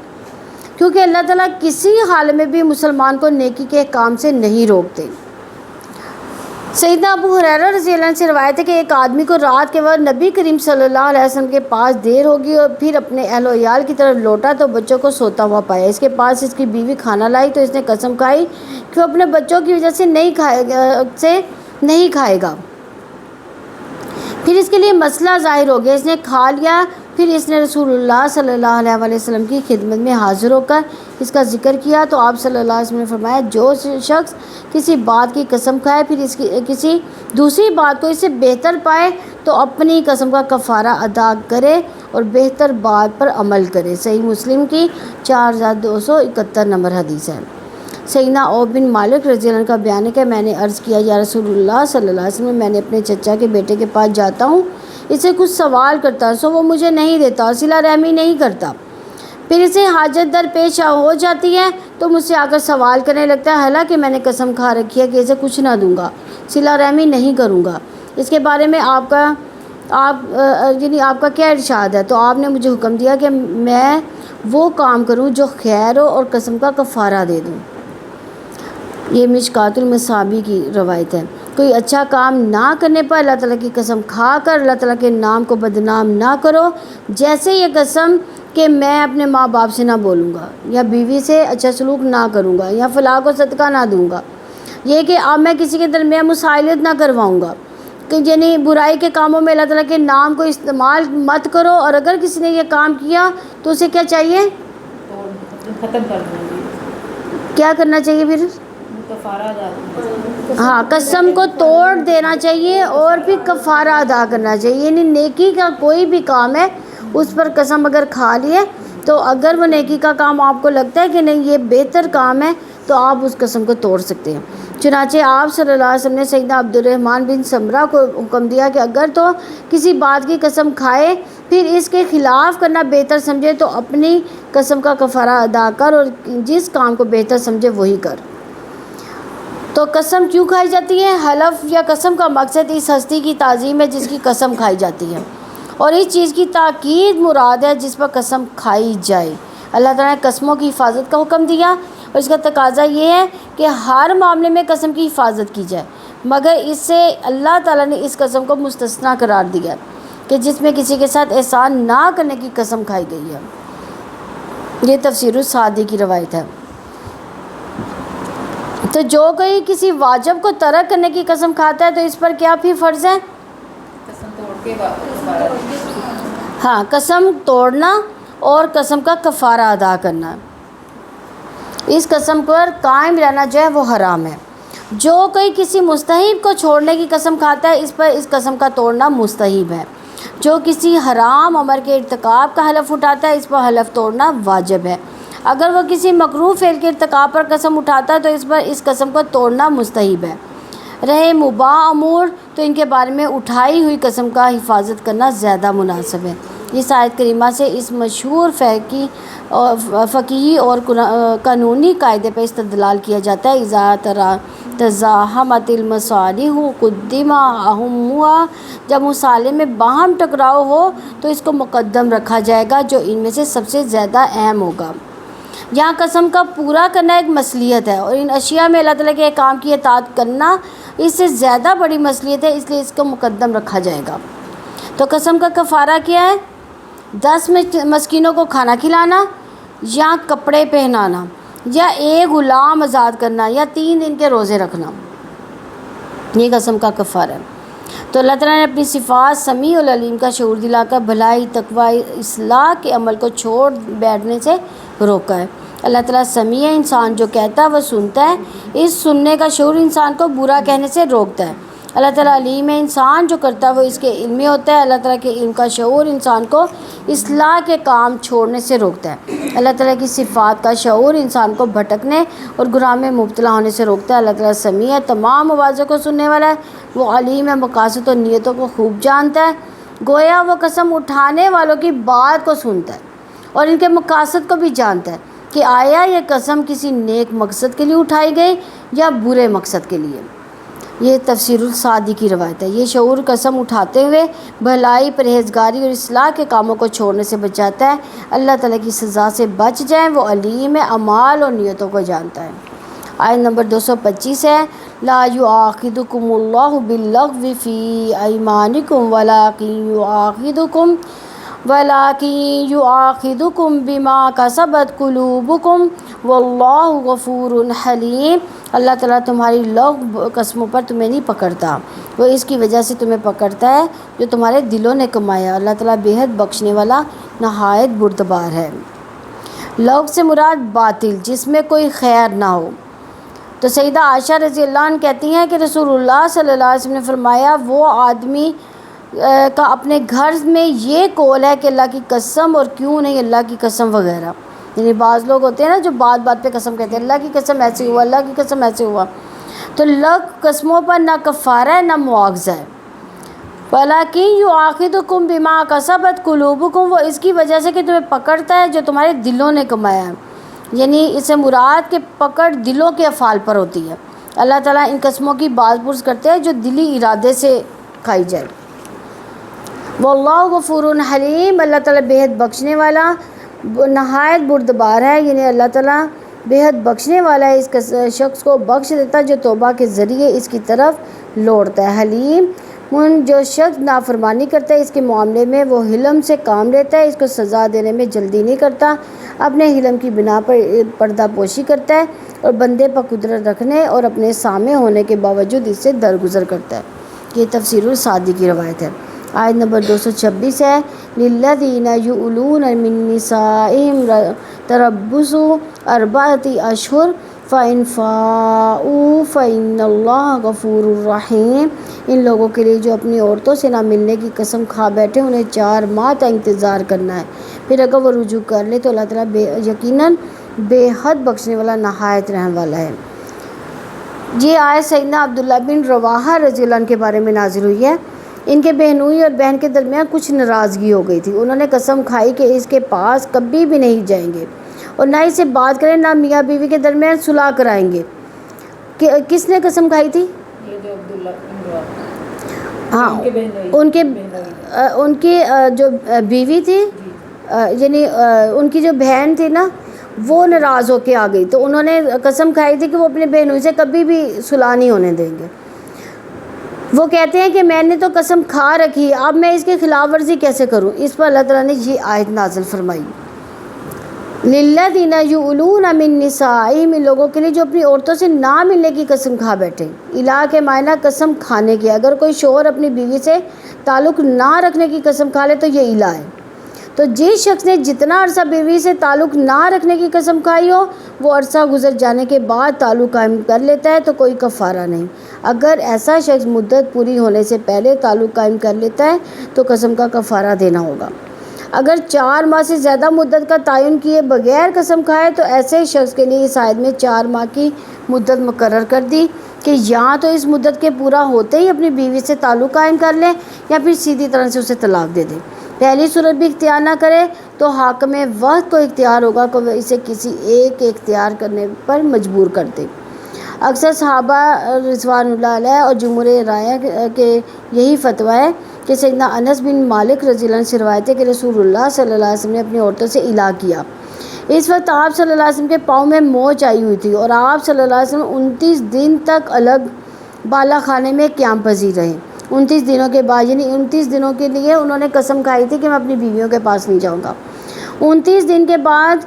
کیونکہ اللہ تعالیٰ کسی حال میں بھی مسلمان کو نیکی کے کام سے نہیں روکتے۔ سیدنا ابو ہریرہ رضی اللہ عنہ سے روایت ہے کہ ایک آدمی کو رات کے وقت نبی کریم صلی اللہ علیہ وسلم کے پاس دیر ہوگی اور پھر اپنے اہل و عیال کی طرف لوٹا تو بچوں کو سوتا ہوا پایا۔ اس کے پاس اس کی بیوی کھانا لائی تو اس نے قسم کھائی کہ وہ اپنے بچوں کی وجہ سے نہیں کھائے گا۔ پھر اس کے لیے مسئلہ ظاہر ہو گیا، اس نے کھا لیا۔ پھر اس نے رسول اللہ صلی اللہ علیہ وسلم کی خدمت میں حاضر ہو کر اس کا ذکر کیا تو آپ صلی اللہ علیہ وسلم نے فرمایا جو شخص کسی بات کی قسم کھائے پھر اس کی کسی دوسری بات کو اس سے بہتر پائے تو اپنی قسم کا کفارہ ادا کرے اور بہتر بات پر عمل کرے۔ صحیح مسلم کی 4271 نمبر حدیث ہے۔ سیدنا عوف بن مالک رضی اللہ عنہ کا بیان ہے کہ میں نے عرض کیا یا رسول اللہ صلی اللہ علیہ وسلم، میں نے اپنے چچا کے بیٹے کے پاس جاتا ہوں، اس سے کچھ سوال کرتا سو وہ مجھے نہیں دیتا اور صلہ رحمی نہیں کرتا۔ پھر اسے حاجت در پیش ہو جاتی ہے تو مجھ سے آ کر سوال کرنے لگتا ہے، حالانکہ میں نے قسم کھا رکھی ہے کہ اسے کچھ نہ دوں گا، صلہ رحمی نہیں کروں گا۔ اس کے بارے میں آپ کا کیا ارشاد ہے؟ تو آپ نے مجھے حکم دیا کہ میں وہ کام کروں جو خیر ہو اور قسم کا کفارہ دے دوں۔ یہ مشکات المصابیح کی روایت ہے۔ کوئی اچھا کام نہ کرنے پر اللہ تعالیٰ کی قسم کھا کر اللہ تعالیٰ کے نام کو بدنام نہ کرو، جیسے یہ قسم کہ میں اپنے ماں باپ سے نہ بولوں گا، یا بیوی سے اچھا سلوک نہ کروں گا، یا فلاں کو صدقہ نہ دوں گا۔ یہ کہ اب میں کسی کے درمیان مسائلت نہ کرواؤں گا، کہ یعنی برائی کے کاموں میں اللہ تعالیٰ کے نام کو استعمال مت کرو، اور اگر کسی نے یہ کام کیا تو اسے کیا چاہیے؟ ختم کر دوں گی، کیا کرنا چاہیے پھر؟ کفارہ ادا کرنا۔ ہاں، قسم کو توڑ دینا چاہیے اور پھر کفارہ ادا کرنا چاہیے۔ یعنی نیکی کا کوئی بھی کام ہے اس پر قسم اگر کھا لیے تو اگر وہ نیکی کا کام آپ کو لگتا ہے کہ نہیں یہ بہتر کام ہے تو آپ اس قسم کو توڑ سکتے ہیں۔ چنانچہ آپ صلی اللہ علیہ وسلم نے سیدنا عبدالرحمن بن سمرہ کو حکم دیا کہ اگر تو کسی بات کی قسم کھائے پھر اس کے خلاف کرنا بہتر سمجھے تو اپنی قسم کا کفارہ ادا کر، اور جس کام کو بہتر سمجھے وہی کر۔ تو قسم کیوں کھائی جاتی ہے؟ حلف یا قسم کا مقصد اس ہستی کی تعظیم ہے جس کی قسم کھائی جاتی ہے، اور اس چیز کی تاکید مراد ہے جس پر قسم کھائی جائے۔ اللہ تعالیٰ نے قسموں کی حفاظت کا حکم دیا، اور اس کا تقاضا یہ ہے کہ ہر معاملے میں قسم کی حفاظت کی جائے، مگر اس سے اللہ تعالیٰ نے اس قسم کو مستثنیٰ قرار دیا کہ جس میں کسی کے ساتھ احسان نہ کرنے کی قسم کھائی گئی ہے۔ یہ تفسیر السعدی کی روایت ہے۔ تو جو کوئی کسی واجب کو ترک کرنے کی قسم کھاتا ہے تو اس پر کیا پھر فرض ہے؟ قسم توڑ کے کفارہ۔ ہاں، قسم توڑنا اور قسم کا کفارہ ادا کرنا۔ اس قسم پر قائم رہنا جو ہے وہ حرام ہے۔ جو کوئی کسی مستحب کو چھوڑنے کی قسم کھاتا ہے اس پر اس قسم کا توڑنا مستحب ہے۔ جو کسی حرام امر کے ارتکاب کا حلف اٹھاتا ہے اس پر حلف توڑنا واجب ہے۔ اگر وہ کسی مکروہ فعل کے ارتکاب پر قسم اٹھاتا ہے تو اس پر اس قسم کو توڑنا مستحب ہے۔ رہے مباح امور تو ان کے بارے میں اٹھائی ہوئی قسم کا حفاظت کرنا زیادہ مناسب ہے۔ اس آیت کریمہ سے اس مشہور فقہی اور قانونی قاعدے پر استدلال کیا جاتا ہے، اذا تزاحمت المصالح قدم اہمها، جب مصالح میں باہم ٹکراؤ ہو تو اس کو مقدم رکھا جائے گا جو ان میں سے سب سے زیادہ اہم ہوگا۔ یہاں قسم کا پورا کرنا ایک مصلحت ہے، اور ان اشیاء میں اللہ تعالیٰ کے احکام کی اطاعت کرنا اس سے زیادہ بڑی مصلحت ہے، اس لیے اس کو مقدم رکھا جائے گا۔ تو قسم کا کفارہ کیا ہے؟ 10 مسکینوں کو کھانا کھلانا، یا کپڑے پہنانا، یا ایک غلام آزاد کرنا، یا 3 دن کے روزے رکھنا، یہ قسم کا کفارہ ہے۔ تو اللہ تعالیٰ نے اپنی صفات سمیع العلیم کا شعور دلا کر بھلائی، تقوی، اصلاح کے عمل کو چھوڑ بیٹھنے سے روکا ہے۔ اللہ تعالیٰ سمیع ہے، انسان جو کہتا ہے وہ سنتا ہے، اس سننے کا شعور انسان کو برا کہنے سے روکتا ہے۔ اللہ تعالیٰ علیم ہے، انسان جو کرتا ہے وہ اس کے علمی ہوتا ہے۔ اللہ تعالیٰ کے علم کا شعور انسان کو اصلاح کے کام چھوڑنے سے روکتا ہے۔ اللہ تعالیٰ کی صفات کا شعور انسان کو بھٹکنے اور گناہ میں مبتلا ہونے سے روکتا ہے۔ اللہ تعالیٰ سمیع ہے، تمام آوازوں کو سننے والا ہے، وہ علیم ہے، مقاصد اور نیتوں کو خوب جانتا ہے۔ گویا وہ قسم اٹھانے والوں کی بات کو سنتا ہے اور ان کے مقاصد کو بھی جانتا ہے کہ آیا یہ قسم کسی نیک مقصد کے لیے اٹھائی گئی یا برے مقصد کے لیے۔ یہ تفسیر السعدی کی روایت ہے۔ یہ شعور قسم اٹھاتے ہوئے بھلائی، پرہیزگاری اور اصلاح کے کاموں کو چھوڑنے سے بچاتا ہے۔ اللہ تعالیٰ کی سزا سے بچ جائیں، وہ علیم ہے، اعمال اور نیتوں کو جانتا ہے۔ آیت نمبر 225 ہے، لا یؤاخذکم اللہ باللغو فی ایمانکم ولکن یؤاخذکم بما کسبت قلوبکم واللہ غفور حلیم۔ اللہ تعالیٰ تمہاری لغو قسموں پر تمہیں نہیں پکڑتا، وہ اس کی وجہ سے تمہیں پکڑتا ہے جو تمہارے دلوں نے کمایا۔ اللہ تعالیٰ بے حد بخشنے والا، نہایت بردبار ہے۔ لغو سے مراد باطل، جس میں کوئی خیر نہ ہو۔ تو سیدہ عائشہ رضی اللہ عنہ کہتی ہیں کہ رسول اللہ صلی اللہ علیہ وسلم نے فرمایا، وہ آدمی کا اپنے گھر میں یہ قول ہے کہ اللہ کی قسم اور کیوں نہیں اللہ کی قسم وغیرہ، یعنی بعض لوگ ہوتے ہیں نا جو بات بات پہ قسم کہتے ہیں، اللہ کی قسم ایسے ہوا، اللہ کی قسم ایسے ہوا۔ تو لغو قسموں پر نہ کفارہ ہے نہ مواخذہ ہے۔ وَلَٰكِن يُؤَاخِذُكُم بِمَا كَسَبَتْ قُلُوبُكُم، وہ اس کی وجہ سے کہ تمہیں پکڑتا ہے جو تمہارے دلوں نے کمایا ہے، یعنی اس سے مراد کہ پکڑ دلوں کے افعال پر ہوتی ہے۔ اللہ تعالیٰ ان قسموں کی باز پرس کرتے ہیں جو دلی ارادے سے کھائی جائے۔ واللہ غفور حلیم، اللہ تعالیٰ بےحد بخشنے والا نہایت بردبار ہے، یعنی اللہ تعالیٰ بےحد بخشنے والا ہے، اس شخص کو بخش دیتا ہے جو توبہ کے ذریعے اس کی طرف لوٹتا ہے۔ حلیم، جو شخص نافرمانی کرتا ہے اس کے معاملے میں وہ حلم سے کام لیتا ہے، اس کو سزا دینے میں جلدی نہیں کرتا، اپنے حلم کی بنا پر پردہ پوشی کرتا ہے اور بندے پر قدرت رکھنے اور اپنے سامع ہونے کے باوجود اس سے درگزر کرتا ہے۔ یہ تفسیر السعدی کی روایت ہے۔ آیت نمبر 226 ہے، للذین یؤلون من نسائہم تربص اربعۃ اشہر فإن فاؤوا فإن اللہ غفور رحیم، ان لوگوں کے لیے جو اپنی عورتوں سے نہ ملنے کی قسم کھا بیٹھے انہیں 4 ماہ تک انتظار کرنا ہے، پھر اگر وہ رجوع کر لے تو اللہ تعالیٰ یقیناً بے حد بخشنے والا نہایت رحم والا ہے۔ یہ آیت سیدنا عبداللہ بن رواحہ رضی اللہ عنہ کے بارے میں نازل ہوئی ہے۔ ان کے بہنوئی اور بہن کے درمیان کچھ ناراضگی ہو گئی تھی، انہوں نے قسم کھائی کہ اس کے پاس کبھی بھی نہیں جائیں گے اور نہ اس سے بات کریں، نہ میاں بیوی کے درمیان صلح کرائیں گے۔ کس نے قسم کھائی تھی؟ یہ جو عبداللہ بن رواحہ، ہاں، ان کی جو بیوی تھی، یعنی ان کی جو بہن تھی نا، وہ ناراض ہو کے آ گئی، تو انہوں نے قسم کھائی تھی کہ وہ اپنے بہنوئی سے کبھی بھی صلح نہیں ہونے دیں گے۔ وہ کہتے ہیں کہ میں نے تو قسم کھا رکھی، اب میں اس کی خلاف ورزی کیسے کروں؟ اس پر اللہ تعالیٰ نے یہ آیت نازل فرمائی، للذین یؤلون من نسائہم، ان لوگوں کے لیے جو اپنی عورتوں سے نہ ملنے کی قسم کھا بیٹھے۔ الہ کے معنی قسم کھانے کی، اگر کوئی شوہر اپنی بیوی سے تعلق نہ رکھنے کی قسم کھا لے تو یہ الہ ہے۔ تو جس شخص نے جتنا عرصہ بیوی سے تعلق نہ رکھنے کی قسم کھائی ہو، وہ عرصہ گزر جانے کے بعد تعلق قائم کر لیتا ہے تو کوئی کفارہ نہیں۔ اگر ایسا شخص مدت پوری ہونے سے پہلے تعلق قائم کر لیتا ہے تو قسم کا کفارہ دینا ہوگا۔ اگر 4 ماہ سے زیادہ مدت کا تعین کیے بغیر قسم کھائے تو ایسے شخص کے لیے اس آیت میں 4 ماہ کی مدت مقرر کر دی کہ یا تو اس مدت کے پورا ہوتے ہی اپنی بیوی سے تعلق قائم کر لے یا پھر سیدھی طرح سے اسے طلاق دے دے۔ پہلی صورت بھی اختیار نہ کرے تو حاکم وقت کو اختیار ہوگا کہ وہ اسے کسی ایک کے اختیار کرنے پر مجبور کر دے۔ اکثر صحابہ رضوان اللہ علیہ اور جمہور رائے کے یہی فتویٰ ہے کہ سیدنا انس بن مالک رضی اللہ عنہ سے روایت ہے کہ رسول اللہ صلی اللہ علیہ وسلم نے اپنی عورتوں سے الہ کیا۔ اس وقت آپ صلی اللہ علیہ وسلم کے پاؤں میں موچ آئی ہوئی تھی اور آپ صلی اللہ علیہ وسلم 29 دن تک الگ بالا خانے میں قیام پذیر رہے۔ 29 دنوں کے بعد، یعنی 29 دنوں کے لیے انہوں نے قسم کھائی تھی کہ میں اپنی بیویوں کے پاس نہیں جاؤں گا۔ 29 دن کے بعد،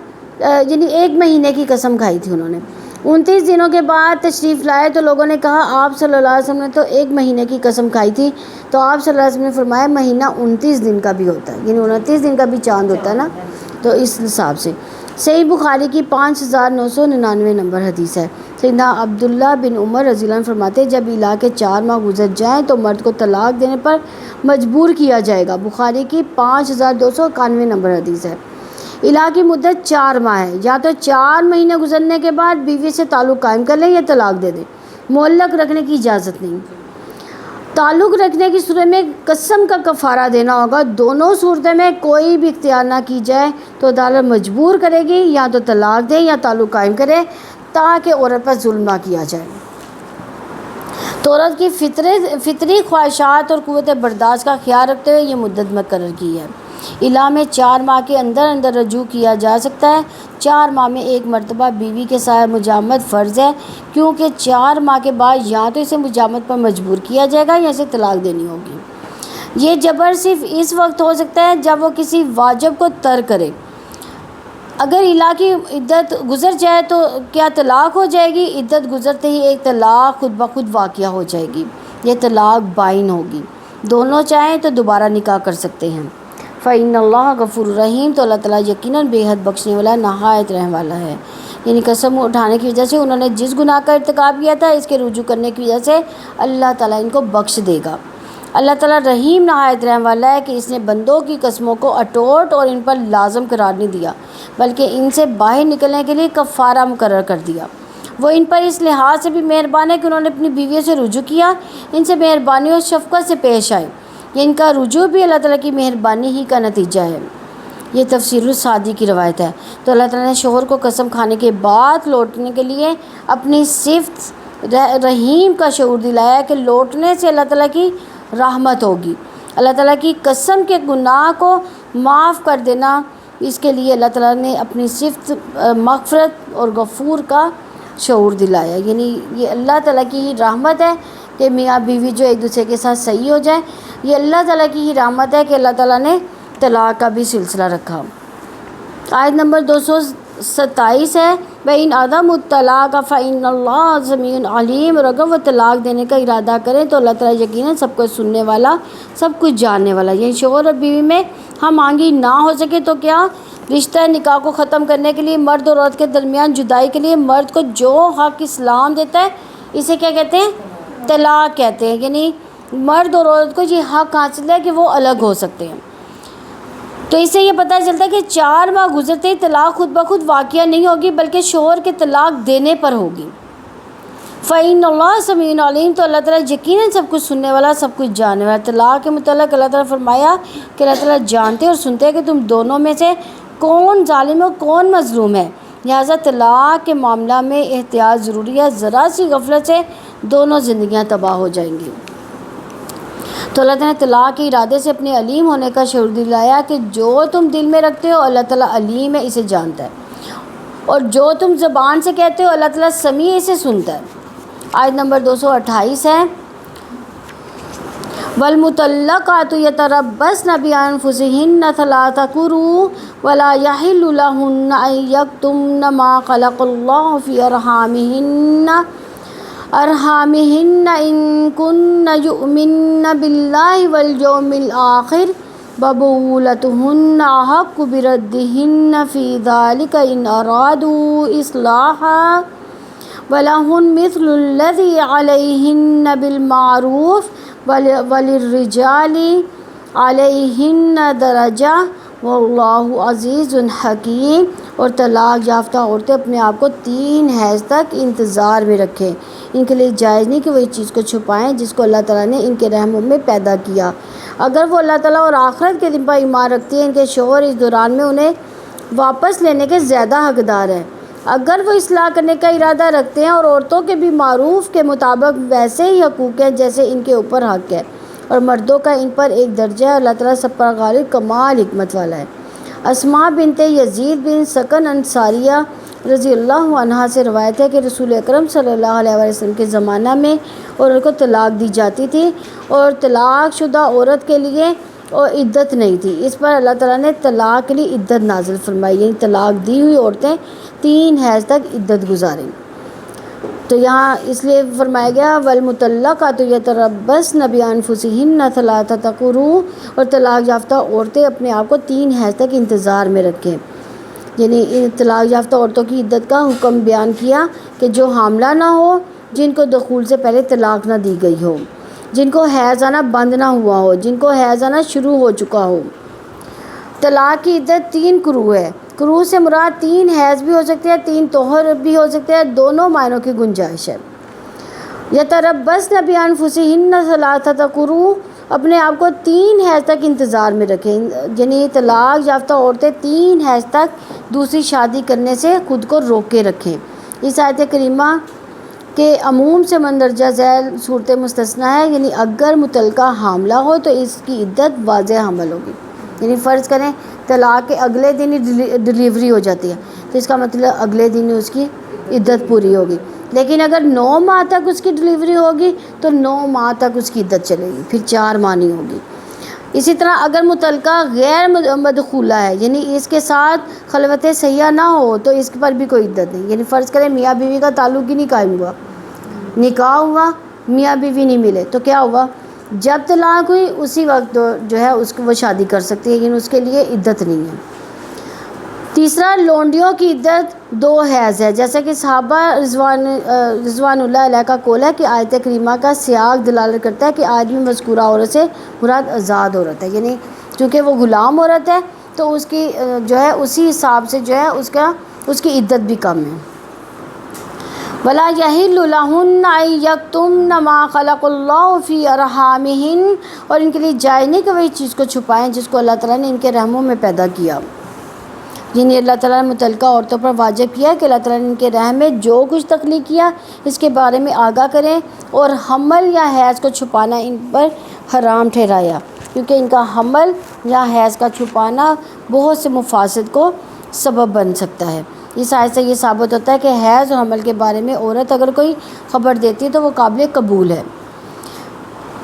یعنی 1 مہینے کی قسم کھائی تھی انہوں نے۔ 29 دنوں کے بعد تشریف لائے تو لوگوں نے کہا آپ صلی اللہ علیہ وسلم نے تو 1 مہینے کی قسم کھائی تھی، تو آپ صلی اللہ علیہ وسلم نے فرمایا مہینہ 29 دن کا بھی ہوتا ہے، یعنی 29 دن کا بھی چاند ہوتا ہے نا، تو اس حساب سے۔ صحیح بخاری کی 5999 نمبر حدیث ہے۔ سیدنا عبداللہ بن عمر رضی اللہ عنہ فرماتے ہیں جب الہ کے 4 ماہ گزر جائیں تو مرد کو طلاق دینے پر مجبور کیا جائے گا۔ بخاری کی 5291 نمبر حدیث ہے۔ الہ کی مدت 4 ماہ ہے، یا تو 4 مہینے گزرنے کے بعد بیوی سے تعلق قائم کر لیں یا طلاق دے دیں، معلق رکھنے کی اجازت نہیں۔ تعلق رکھنے کی صورت میں قسم کا کفارہ دینا ہوگا۔ دونوں صورتوں میں کوئی بھی اختیار نہ کی جائے تو عدالت مجبور کرے گی یا تو طلاق دے یا تعلق قائم کرے تاکہ عورت پر ظلم نہ کیا جائے۔ تو عورت کی فطری خواہشات اور قوت برداشت کا خیال رکھتے ہوئے یہ مدت مقرر کی ہے۔ الہ میں 4 ماہ کے اندر اندر رجوع کیا جا سکتا ہے۔ 4 ماہ میں 1 مرتبہ بیوی کے ساتھ مجامت فرض ہے، کیونکہ 4 ماہ کے بعد یا تو اسے مجامت پر مجبور کیا جائے گا یا اسے طلاق دینی ہوگی۔ یہ جبر صرف اس وقت ہو سکتا ہے جب وہ کسی واجب کو ترک کرے۔ اگر الہ کی عدت گزر جائے تو کیا طلاق ہو جائے گی؟ عدت گزرتے ہی ایک طلاق خود بخود واقع ہو جائے گی، یہ طلاق بائن ہوگی۔ دونوں چاہیں تو دوبارہ نکاح کر سکتے ہیں۔ فَإِنَّ اللَّهَ غَفُورٌ رَحِيمٌ، تو اللہ تعالیٰ یقیناً بے حد بخشنے والا نہایت رحم والا ہے۔ یعنی قسم اٹھانے کی وجہ سے انہوں نے جس گناہ کا ارتکاب کیا تھا، اس کے رجوع کرنے کی وجہ سے اللہ تعالیٰ ان کو بخش دے گا۔ اللہ تعالیٰ رحیم نہایت رحم والا ہے کہ اس نے بندوں کی قسموں کو اٹوٹ اور ان پر لازم قرار نہیں دیا، بلکہ ان سے باہر نکلنے کے لیے کفارہ مقرر کر دیا۔ وہ ان پر اس لحاظ سے بھی مہربان ہے کہ انہوں نے اپنی بیویوں سے رجوع کیا، ان سے مہربانی اور شفقت سے پیش آئے۔ یہ ان کا رجوع بھی اللہ تعالیٰ کی مہربانی ہی کا نتیجہ ہے۔ یہ تفسیر السعدی کی روایت ہے۔ تو اللہ تعالیٰ نے شوہر کو قسم کھانے کے بعد لوٹنے کے لیے اپنی صفت رحیم کا شعور دلایا کہ لوٹنے سے اللہ تعالیٰ کی رحمت ہوگی، اللہ تعالیٰ کی قسم کے گناہ کو معاف کر دینا۔ اس کے لیے اللہ تعالیٰ نے اپنی صفت مغفرت اور غفور کا شعور دلایا، یعنی یہ اللہ تعالیٰ کی ہی رحمت ہے کہ میاں بیوی جو ایک دوسرے کے ساتھ صحیح ہو جائیں۔ یہ اللہ تعالیٰ کی ہی رحمت ہے کہ اللہ تعالیٰ نے طلاق کا بھی سلسلہ رکھا۔ آیت نمبر 227 ہے وَإِنْ عَدَمُ الطَّلَاقَ فَإِنَّ اللَّهَ سَمِيعٌ عَلِيمٌ، اور اگر وہ طلاق دینے کا ارادہ کریں تو اللہ تعالیٰ یقیناً سب کچھ سننے والا، سب کچھ جاننے والا۔ یعنی شوہر اور بیوی میں ہم آہنگی نہ ہو سکے تو کیا رشتہ نکاح کو ختم کرنے کے لیے مرد اور عورت کے درمیان جدائی کے لیے مرد کو جو حق اسلام دیتا ہے اسے کیا کہتے ہیں؟ طلاق کہتے ہیں۔ یعنی مرد اور عورت کو یہ حق حاصل ہے کہ وہ الگ ہو سکتے ہیں۔ تو اس سے یہ پتہ چلتا ہے کہ 4 ماہ گزرتے ہی طلاق خود بخود واقعہ نہیں ہوگی بلکہ شوہر کے طلاق دینے پر ہوگی۔ فَإِنَّ اللَّهَ سَمِيعٌ عَلِيمٌ، تو اللہ تعالیٰ یقیناً سب کچھ سننے والا، سب کچھ جاننے والا۔ طلاق کے متعلق اللہ تعالیٰ فرمایا کہ اللہ تعالیٰ جانتے اور سنتے ہیں کہ تم دونوں میں سے کون ظالم اور کون مظلوم ہے، لہٰذا طلاق کے معاملہ میں احتیاط ضروری ہے، ذرا سی غفلت سے دونوں زندگیاں تباہ ہو جائیں گی۔ تو اللہ تعالیٰ نے طلاق کے ارادے سے اپنے علیم ہونے کا شعور دلایا کہ جو تم دل میں رکھتے ہو اللہ تعالیٰ علیم ہے، اسے جانتا ہے، اور جو تم زبان سے کہتے ہو اللہ تعالیٰ سمیع، اسے سنتا ہے۔ آیت نمبر 228 ہے وَالْمُطَلَّقَاتُ يَتَرَبَّصْنَ بِأَنفُسِهِنَّ ثَلَاثَ قُرُوءٍ وَلَا يَحِلُّ لَهُنَّ أَن يَكْتُمْنَ مَا خَلَقَ اللَّهُ فِي أَرْحَامِهِنَّ إِن كُنَّ يُؤْمِنَّ بِاللَّهِ وَالْيَوْمِ الْآخِرِ وَبُعُولَتُهُنَّ أَحَقُّ بِرَدِّهِنَّ فِي ذَلِكَ إِنْ أَرَادُوا إِصْلَاحًا وَلَهُنَّ مِثْلُ الَّذِي عَلَيْهِنَّ بِالْمَعْرُوفِ وَلِلرِّجَالِ عَلَيْهِنَّ دَرَجَةٌ وَاللَّهُ عَزِيزٌ حَكِيمٌ۔ اور طلاق یافتہ عورتیں اپنے آپ کو 3 حیض تک انتظار میں رکھیں، ان کے لیے جائز نہیں کہ وہ اس چیز کو چھپائیں جس کو اللہ تعالیٰ نے ان کے رحموں میں پیدا کیا۔ اگر وہ اللہ تعالیٰ اور آخرت کے دن پر ایمان رکھتی ہیں، ان کے شوہر اس دوران میں انہیں واپس لینے کے زیادہ حقدار ہیں۔ اگر وہ اصلاح کرنے کا ارادہ رکھتے ہیں اور عورتوں کے بھی معروف کے مطابق ویسے ہی حقوق ہیں جیسے ان کے اوپر حق ہے، اور مردوں کا ان پر ایک درجہ ہے، اللہ تعالیٰ سب پر غالب کمال حکمت والا ہے۔ اسماء بنت یزید بن سکن انصاریہ رضی اللہ عنہا سے روایت ہے کہ رسول اکرم صلی اللہ علیہ وسلم کے زمانہ میں عورت کو طلاق دی جاتی تھی، اور طلاق شدہ عورت کے لیے اور عدت نہیں تھی۔ اس پر اللہ تعالیٰ نے طلاق کے لیے عدت نازل فرمائی، یعنی طلاق دی ہوئی عورتیں 3 حیض تک عدت گزاریں۔ تو یہاں اس لیے فرمایا گیا وَالْمُطَلَّقَاتُ يَتَرَبَّصْنَ بِأَنفُسِهِنَّ ثَلَاثَةَ قُرُوءٍ، اور طلاق یافتہ عورتیں اپنے آپ کو 3 حیض تک انتظار میں رکھیں۔ یعنی طلاق یافتہ عورتوں کی عدت کا حکم بیان کیا کہ جو حاملہ نہ ہو، جن کو دخول سے پہلے طلاق نہ دی گئی ہو، جن کو حیض آنا بند نہ ہوا ہو، جن کو حیض آنا شروع ہو چکا ہو۔ طلاق کی عدت 3 قروء ہے۔ قروء سے مراد 3 حیض بھی ہو سکتے ہیں، 3 طہر بھی ہو سکتے ہیں، دونوں معنوں کی گنجائش ہے۔ یتربصن بانفسہن ثلاثۃ قروء، اپنے آپ کو 3 حیض تک انتظار میں رکھیں، یعنی طلاق یافتہ عورتیں 3 حیض تک دوسری شادی کرنے سے خود کو روکے رکھیں۔ اس آیت کریمہ کے عموم سے مندرجہ ذیل صورت مستثنیٰ ہے، یعنی اگر متعلقہ حاملہ ہو تو اس کی عدت واضح حمل ہوگی۔ یعنی فرض کریں طلاق کے اگلے دن ہی ڈلیوری ہو جاتی ہے تو اس کا مطلب اگلے دن ہی اس کی عدت پوری ہوگی، لیکن اگر 9 ماہ تک اس کی ڈلیوری ہوگی تو 9 ماہ تک اس کی عدت چلے گی، پھر 4 ماہ نہیں ہوگی۔ اسی طرح اگر متعلقہ غیر مدخولہ ہے، یعنی اس کے ساتھ خلوت صحیحہ نہ ہو تو اس پر بھی کوئی عدت نہیں۔ یعنی فرض کریں میاں بیوی کا تعلق ہی نہیں قائم ہوا، نکاح ہوا، میاں بیوی نہیں ملے، تو کیا ہوا؟ جب طلاق ہوئی اسی وقت جو ہے اس کو وہ شادی کر سکتی ہے، لیکن اس کے لیے عدت نہیں ہے۔ تیسرا، لونڈیوں کی عدت 2 حیض ہے، جیسا کہ صحابہ رضوان اللہ علیہ کا قول ہے کہ آیت کریمہ کا سیاق دلالت کرتا ہے کہ آدمی مذکورہ عورت سے مراد آزاد عورت ہے، یعنی چونکہ وہ غلام عورت ہے تو اس کی جو ہے اسی حساب سے جو ہے اس کی عدت بھی کم ہے۔ ولا یحل لہن ان یکتمن ما خلق اللہ فی ارحامہن، اور ان کے لیے جائز نہیں کہ وہ اس چیز کو چھپائیں جس کو اللہ تعالیٰ نے ان کے رحموں میں پیدا کیا. یعنی اللہ تعالیٰ نے متعلقہ عورتوں پر واجب کیا کہ اللہ تعالیٰ نے ان کے رحم میں جو کچھ تخلیق کیا اس کے بارے میں آگاہ کریں، اور حمل یا حیض کو چھپانا ان پر حرام ٹھہرایا، کیونکہ ان کا حمل یا حیض کا چھپانا بہت سے مفاسد کو سبب بن سکتا ہے. اس آیت سے یہ ثابت ہوتا ہے کہ حیض اور حمل کے بارے میں عورت اگر کوئی خبر دیتی ہے تو وہ قابل قبول ہے.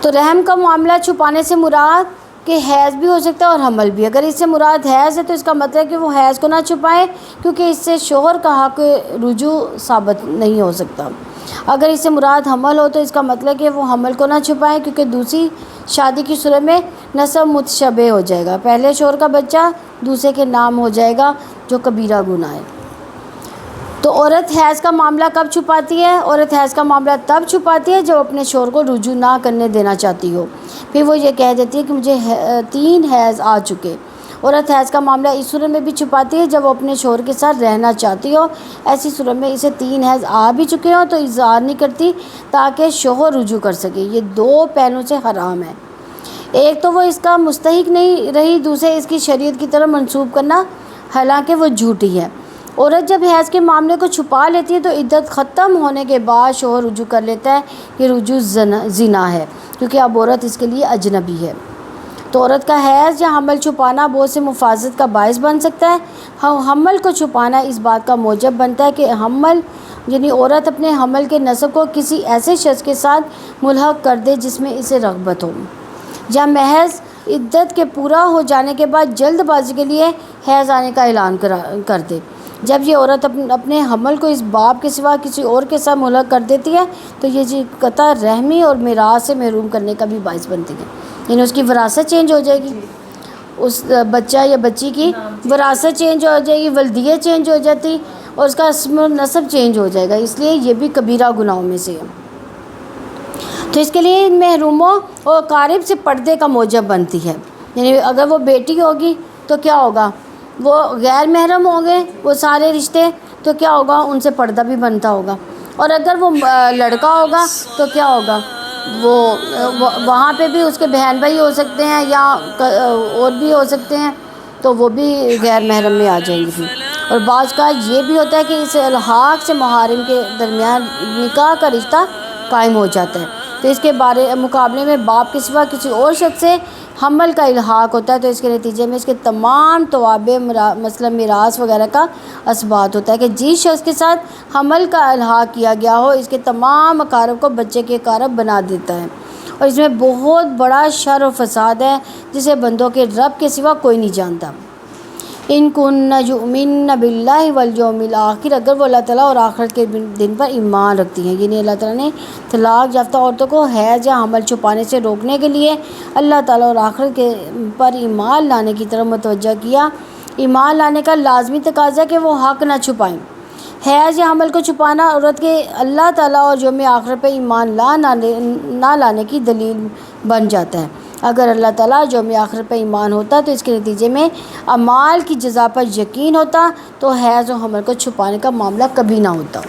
تو رحم کا معاملہ چھپانے سے مراد کہ حیض بھی ہو سکتا ہے اور حمل بھی. اگر اس سے مراد حیض ہے تو اس کا مطلب ہے کہ وہ حیض کو نہ چھپائیں، کیونکہ اس سے شوہر کا حق رجوع ثابت نہیں ہو سکتا. اگر اس سے مراد حمل ہو تو اس کا مطلب کہ وہ حمل کو نہ چھپائیں، کیونکہ دوسری شادی کی صورت میں نسب متشابہ ہو جائے گا، پہلے شوہر کا بچہ دوسرے کے نام ہو جائے گا، جو کبیرہ گناہ ہے. تو عورت حیض کا معاملہ کب چھپاتی ہے؟ عورت حیض کا معاملہ تب چھپاتی ہے جب اپنے شوہر کو رجوع نہ کرنے دینا چاہتی ہو. پھر وہ یہ کہہ دیتی ہے کہ مجھے 3 حیض آ چکے. عورت حیض کا معاملہ اس صورت میں بھی چھپاتی ہے جب وہ اپنے شوہر کے ساتھ رہنا چاہتی ہو. ایسی صورت میں اسے 3 حیض آ بھی چکے ہوں تو اظہار نہیں کرتی تاکہ شوہر رجوع کر سکے. یہ 2 پہلوں سے حرام ہے. ایک تو وہ اس کا مستحق نہیں رہی، دوسرے اس کی شریعت کی طرف منسوب کرنا حالانکہ وہ جھوٹی ہے. عورت جب حیض کے معاملے کو چھپا لیتی ہے تو عدت ختم ہونے کے بعد شوہر رجوع کر لیتا ہے. یہ رجوع زنا ہے، کیونکہ اب عورت اس کے لیے اجنبی ہے. تو عورت کا حیض یا حمل چھپانا بہت سے مفاسد کا باعث بن سکتا ہے. حمل کو چھپانا اس بات کا موجب بنتا ہے کہ حمل یعنی عورت اپنے حمل کے نسب کو کسی ایسے شخص کے ساتھ ملحق کر دے جس میں اسے رغبت ہو، یا محض عدت کے پورا ہو جانے کے بعد جلد بازی کے لیے حیض آنے کا اعلان کر دے. جب یہ عورت اپنے حمل کو اس باپ کے سوا کسی اور کے ساتھ ملحق کر دیتی ہے تو یہ قطع رحمی اور میراث سے محروم کرنے کا بھی باعث بنتی ہے. یعنی اس کی وراثت چینج ہو جائے گی، اس بچہ یا بچی کی وراثت چینج ہو جائے گی، ولدیت چینج ہو جاتی اور اس کا اسم و نسب چینج ہو جائے گا. اس لیے یہ بھی کبیرہ گناہوں میں سے ہے. تو اس کے لیے ان محروموں اور اقارب سے پردے کا موجب بنتی ہے. یعنی اگر وہ بیٹی ہوگی تو کیا ہوگا، وہ غیر محرم ہوں گے وہ سارے رشتے، تو کیا ہوگا، ان سے پردہ بھی بنتا ہوگا. اور اگر وہ لڑکا ہوگا تو کیا ہوگا، وہ وہاں پہ بھی اس کے بہن بھائی ہو سکتے ہیں یا اور بھی ہو سکتے ہیں، تو وہ بھی غیر محرم میں آ جائیں گی. اور بعض کا یہ بھی ہوتا ہے کہ اس الحاق سے محارم کے درمیان نکاح کا رشتہ قائم ہو جاتا ہے. تو اس کے مقابلے میں باپ کے سوا کسی اور شخص سے حمل کا الحاق ہوتا ہے، تو اس کے نتیجے میں اس کے تمام توابع مثلا میراث وغیرہ کا اثبات ہوتا ہے کہ جس شخص کے ساتھ حمل کا الحاق کیا گیا ہو اس کے تمام اقارب کو بچے کے اقارب بنا دیتا ہے. اور اس میں بہت بڑا شر و فساد ہے جسے بندوں کے رب کے سوا کوئی نہیں جانتا. ان کن یؤمن باللہ والیوم الآخر، اگر وہ اللہ تعالیٰ اور آخرت کے دن پر ایمان رکھتی ہیں. یعنی اللہ تعالیٰ نے طلاق یافتہ عورتوں کو حیض یا حمل چھپانے سے روکنے کے لیے اللہ تعالیٰ اور آخرت کے پر ایمان لانے کی طرف متوجہ کیا. ایمان لانے کا لازمی تقاضا ہے کہ وہ حق نہ چھپائیں. حیض یا حمل کو چھپانا عورت کے اللہ تعالیٰ اور یوم آخرت پہ ایمان نہ لانے کی دلیل بن جاتا ہے. اگر اللہ تعالیٰ یوم آخرت پہ ایمان ہوتا تو اس کے نتیجے میں اعمال کی جزا پر یقین ہوتا تو حیض و حمل کو چھپانے کا معاملہ کبھی نہ ہوتا.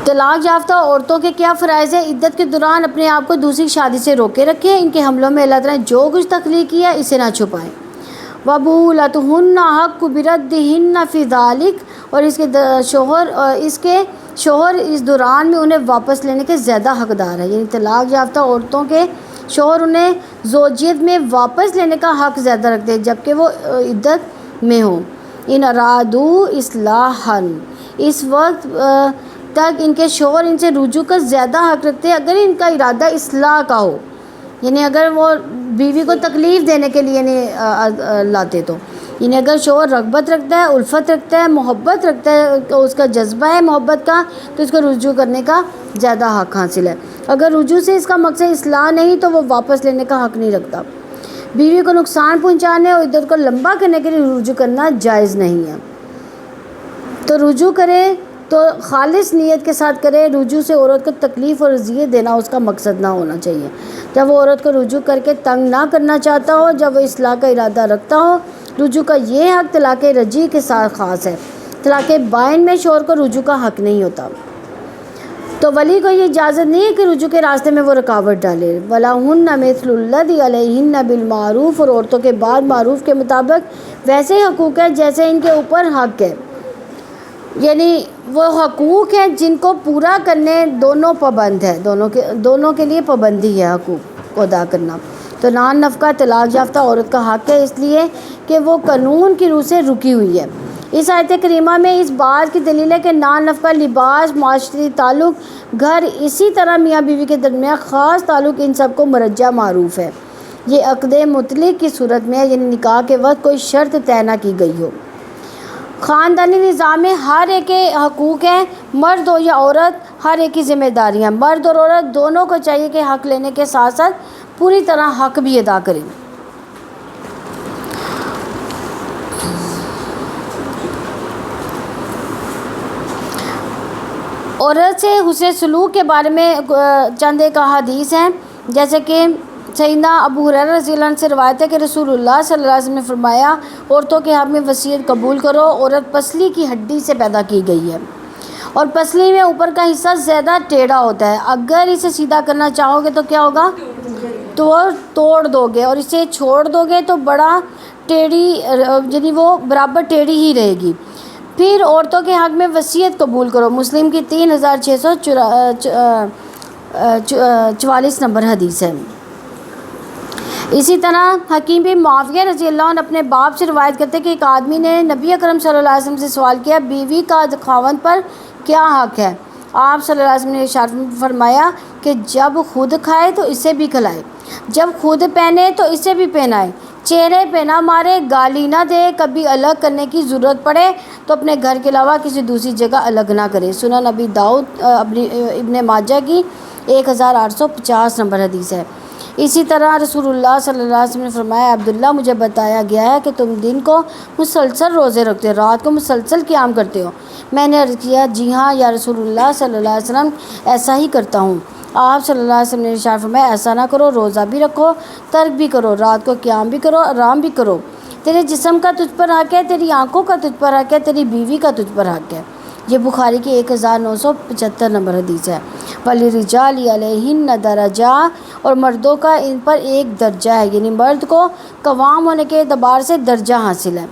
طلاق یافتہ عورتوں کے کیا فرائض ہیں؟ عدت کے دوران اپنے آپ کو دوسری شادی سے روکے رکھیں. ان کے حملوں میں اللہ تعالیٰ نے جو کچھ تخلیق کیا اسے نہ چھپائیں. وَبُولَتُهُنَّ حَقُّ بِرَدِّهِنَّ فِي ذَلِكَ، اور اس کے شوہر اس دوران میں انہیں واپس لینے کے زیادہ حقدار ہے. یعنی طلاق یافتہ عورتوں کے شوہر انہیں زوجیت میں واپس لینے کا حق زیادہ رکھتے ہیں جبکہ وہ عدت میں ہوں. ان ارادو اصلاحا، اس وقت تک ان کے شوہر ان سے رجوع کا زیادہ حق رکھتے ہیں اگر ان کا ارادہ اصلاح کا ہو. یعنی اگر وہ بیوی کو تکلیف دینے کے لیے نہیں لاتے تو، یعنی اگر شوہر رغبت رکھتا ہے، الفت رکھتا ہے، محبت رکھتا ہے، اس کا جذبہ ہے محبت کا، تو اس کو رجوع کرنے کا زیادہ حق حاصل ہے. اگر رجوع سے اس کا مقصد اصلاح نہیں تو وہ واپس لینے کا حق نہیں رکھتا. بیوی کو نقصان پہنچانے اور عدت کو لمبا کرنے کے لیے رجوع کرنا جائز نہیں ہے. تو رجوع کرے تو خالص نیت کے ساتھ کرے. رجوع سے عورت کو تکلیف اور اذیت دینا اس کا مقصد نہ ہونا چاہیے. جب وہ عورت کو رجوع کر کے تنگ نہ کرنا چاہتا ہو، جب وہ اصلاح کا ارادہ رکھتا ہو. رجوع کا یہ حق طلاق رجعی کے ساتھ خاص ہے. طلاق بائن میں شوہر کو رجوع کا حق نہیں ہوتا، تو ولی کو یہ اجازت نہیں ہے کہ رجوع کے راستے میں وہ رکاوٹ ڈالے۔ وَلَهُنَّ مِثْلُ الَّذِي عَلَيْهِنَّ بِالْمَعْرُوفِ، اور عورتوں کے بعد معروف کے مطابق ویسے حقوق ہیں جیسے ان کے اوپر حق ہے، یعنی وہ حقوق ہیں جن کو پورا کرنے دونوں پابند ہے، دونوں کے لیے پابندی ہے حقوق کو ادا کرنا۔ تو نان نفقہ طلاق یافتہ عورت کا حق ہے، اس لیے کہ وہ قانون کی روح سے رکی ہوئی ہے۔ اس آیت کریمہ میں اس بات کی دلیل ہے کہ نان نفقہ، لباس، معاشرتی تعلق، گھر، اسی طرح میاں بیوی کے درمیان خاص تعلق، ان سب کو مرجع معروف ہے۔ یہ عقد مطلق کی صورت میں ہے، یعنی نکاح کے وقت کوئی شرط طے نہ کی گئی ہو۔ خاندانی نظام میں ہر ایک کے حقوق ہیں، مرد ہو یا عورت، ہر ایک کی ذمہ داریاں۔ مرد اور عورت دونوں کو چاہیے کہ حق لینے کے ساتھ ساتھ پوری طرح حق بھی ادا کریں۔ عورت سے حسن سلوک کے بارے میں چند ایک احادیث ہیں، جیسے کہ سیدنا ابو ہریرہ رضی اللہ عنہ سے روایت ہے کہ رسول اللہ صلی اللہ علیہ وسلم نے فرمایا، عورتوں کے حق میں وصیت قبول کرو۔ عورت پسلی کی ہڈی سے پیدا کی گئی ہے، اور پسلی میں اوپر کا حصہ زیادہ ٹیڑھا ہوتا ہے، اگر اسے سیدھا کرنا چاہو گے تو کیا ہوگا؟ تو توڑ دو گے، اور اسے چھوڑ دو گے تو بڑا ٹیڑھی، یعنی وہ برابر ٹیڑھی ہی رہے گی۔ پھر عورتوں کے حق میں وصیت قبول کرو، مسلم کی 3644 نمبر حدیث ہے۔ اسی طرح حکیم بن معاویہ رضی اللہ عنہ اپنے باپ سے روایت کرتے ہیں کہ ایک آدمی نے نبی اکرم صلی اللہ علیہ وسلم سے سوال کیا، بیوی کا خاوند پر کیا حق ہے؟ آپ صلی اللہ علیہ وسلم نے ارشاد فرمایا کہ جب خود کھائے تو اسے بھی کھلائے، جب خود پہنے تو اسے بھی پہنائے، چہرے پہ نہ مارے، گالی نہ دے، کبھی الگ کرنے کی ضرورت پڑے تو اپنے گھر کے علاوہ کسی دوسری جگہ الگ نہ کرے۔ سنن ابی داؤد ابن ماجہ کی 1850 نمبر حدیث ہے۔ اسی طرح رسول اللہ صلی اللہ علیہ وسلم نے فرمایا، عبداللہ مجھے بتایا گیا ہے کہ تم دن کو مسلسل روزے رکھتے ہو، رات کو مسلسل قیام کرتے ہو۔ میں نے عرض کیا، جی ہاں یا رسول اللہ صلی اللہ علیہ وسلم، ایسا ہی کرتا ہوں۔ آپ صلی اللہ علیہ وسلم نے ارشاد فرمایا، ایسا نہ کرو، روزہ بھی رکھو، ترک بھی کرو، رات کو قیام بھی کرو، آرام بھی کرو۔ تیرے جسم کا تجھ پر حق ہے، تیری آنکھوں کا تجھ پر حق ہے، تیری بیوی کا تجھ پر حق ہے۔ یہ بخاری کی 1975 نمبر حدیث ہے۔ وَلِرِجَالِ عَلَيْهِنَّ دَرَجَةٌ، اور مردوں کا ان پر ایک درجہ ہے، یعنی مرد کو قوام ہونے کے اعتبار سے درجہ حاصل ہے،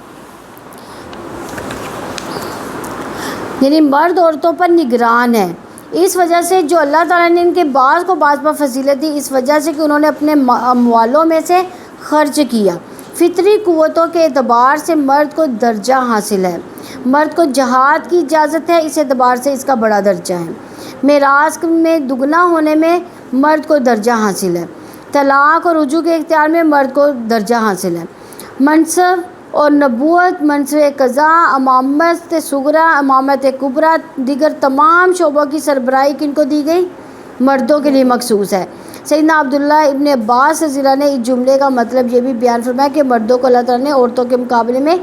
یعنی مرد عورتوں پر نگران ہے۔ اس وجہ سے جو اللہ تعالیٰ نے ان کے بعض کو بعض پر فضیلت دی، اس وجہ سے کہ انہوں نے اپنے اموالوں میں سے خرچ کیا۔ فطری قوتوں کے اعتبار سے مرد کو درجہ حاصل ہے، مرد کو جہاد کی اجازت ہے، اس اعتبار سے اس کا بڑا درجہ ہے۔ میراث میں دگنا ہونے میں مرد کو درجہ حاصل ہے، طلاق اور رجوع کے اختیار میں مرد کو درجہ حاصل ہے۔ منصب اور نبوت، منصب قضا، امامت صغریٰ، امامت کبریٰ، دیگر تمام شعبوں کی سربراہی کن کو دی گئی؟ مردوں کے لیے مخصوص ہے۔ سیدنا عبداللہ ابن عباس رضی اللہ عنہ نے اس جملے کا مطلب یہ بھی بیان فرمایا کہ مردوں کو اللہ تعالیٰ نے عورتوں کے مقابلے میں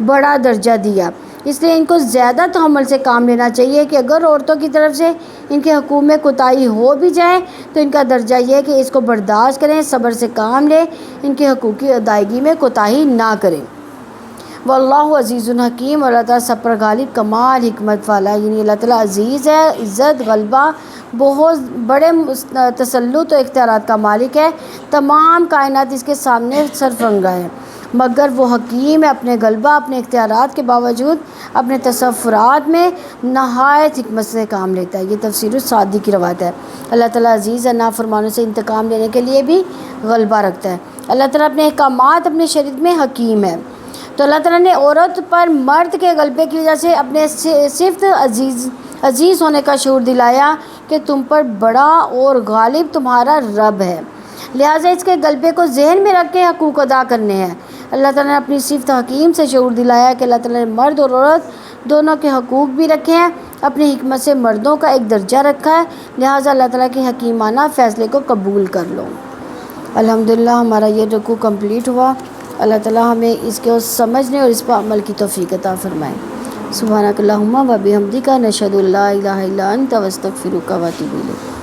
بڑا درجہ دیا، اس لیے ان کو زیادہ تحمل سے کام لینا چاہیے کہ اگر عورتوں کی طرف سے ان کے حقوق میں کوتاہی ہو بھی جائے تو ان کا درجہ یہ ہے کہ اس کو برداشت کریں، صبر سے کام لیں، ان کے حقوق کی ادائیگی میں کوتاہی نہ کریں۔ واللہ عزیز الحکیم، اور اللہ تعالیٰ سب پر غالب، کمال حکمت والا، یعنی اللہ تعالیٰ عزیز ہے، عزت، غلبہ، بہت بڑے تسلط و اختیارات کا مالک ہے، تمام کائنات اس کے سامنے سرفرنگا ہے، مگر وہ حکیم ہے، اپنے غلبہ، اپنے اختیارات کے باوجود اپنے تصورات میں نہایت حکمت سے کام لیتا ہے۔ یہ تفسیر السعدی کی روایت ہے۔ اللہ تعالیٰ عزیز ہے، نافرمانوں سے انتقام لینے کے لیے بھی غلبہ رکھتا ہے۔ اللہ تعالیٰ اپنے احکامات، اپنے شریعت میں حکیم ہے۔ تو اللہ تعالیٰ نے عورت پر مرد کے غلبے کی وجہ سے اپنے صفت عزیز ہونے کا شعور دلایا کہ تم پر بڑا اور غالب تمہارا رب ہے، لہٰذا اس کے غلبے کو ذہن میں رکھ کے حقوق ادا کرنے ہیں۔ اللہ تعالیٰ نے اپنی صفت حکیم سے شعور دلایا کہ اللہ تعالیٰ نے مرد اور عورت دونوں کے حقوق بھی رکھے ہیں، اپنی حکمت سے مردوں کا ایک درجہ رکھا ہے، لہٰذا اللہ تعالیٰ کے حکیمانہ فیصلے کو قبول کر لو۔ الحمدللہ ہمارا یہ رکوع کمپلیٹ ہوا۔ اللہ تعالیٰ ہمیں اس کو سمجھنے اور اس پر عمل کی توفیق عطا فرمائے۔ سبحانک اللہم و بحمدک، نشہد ان لا الہ الا انت، نستغفرک و نتوب الیک۔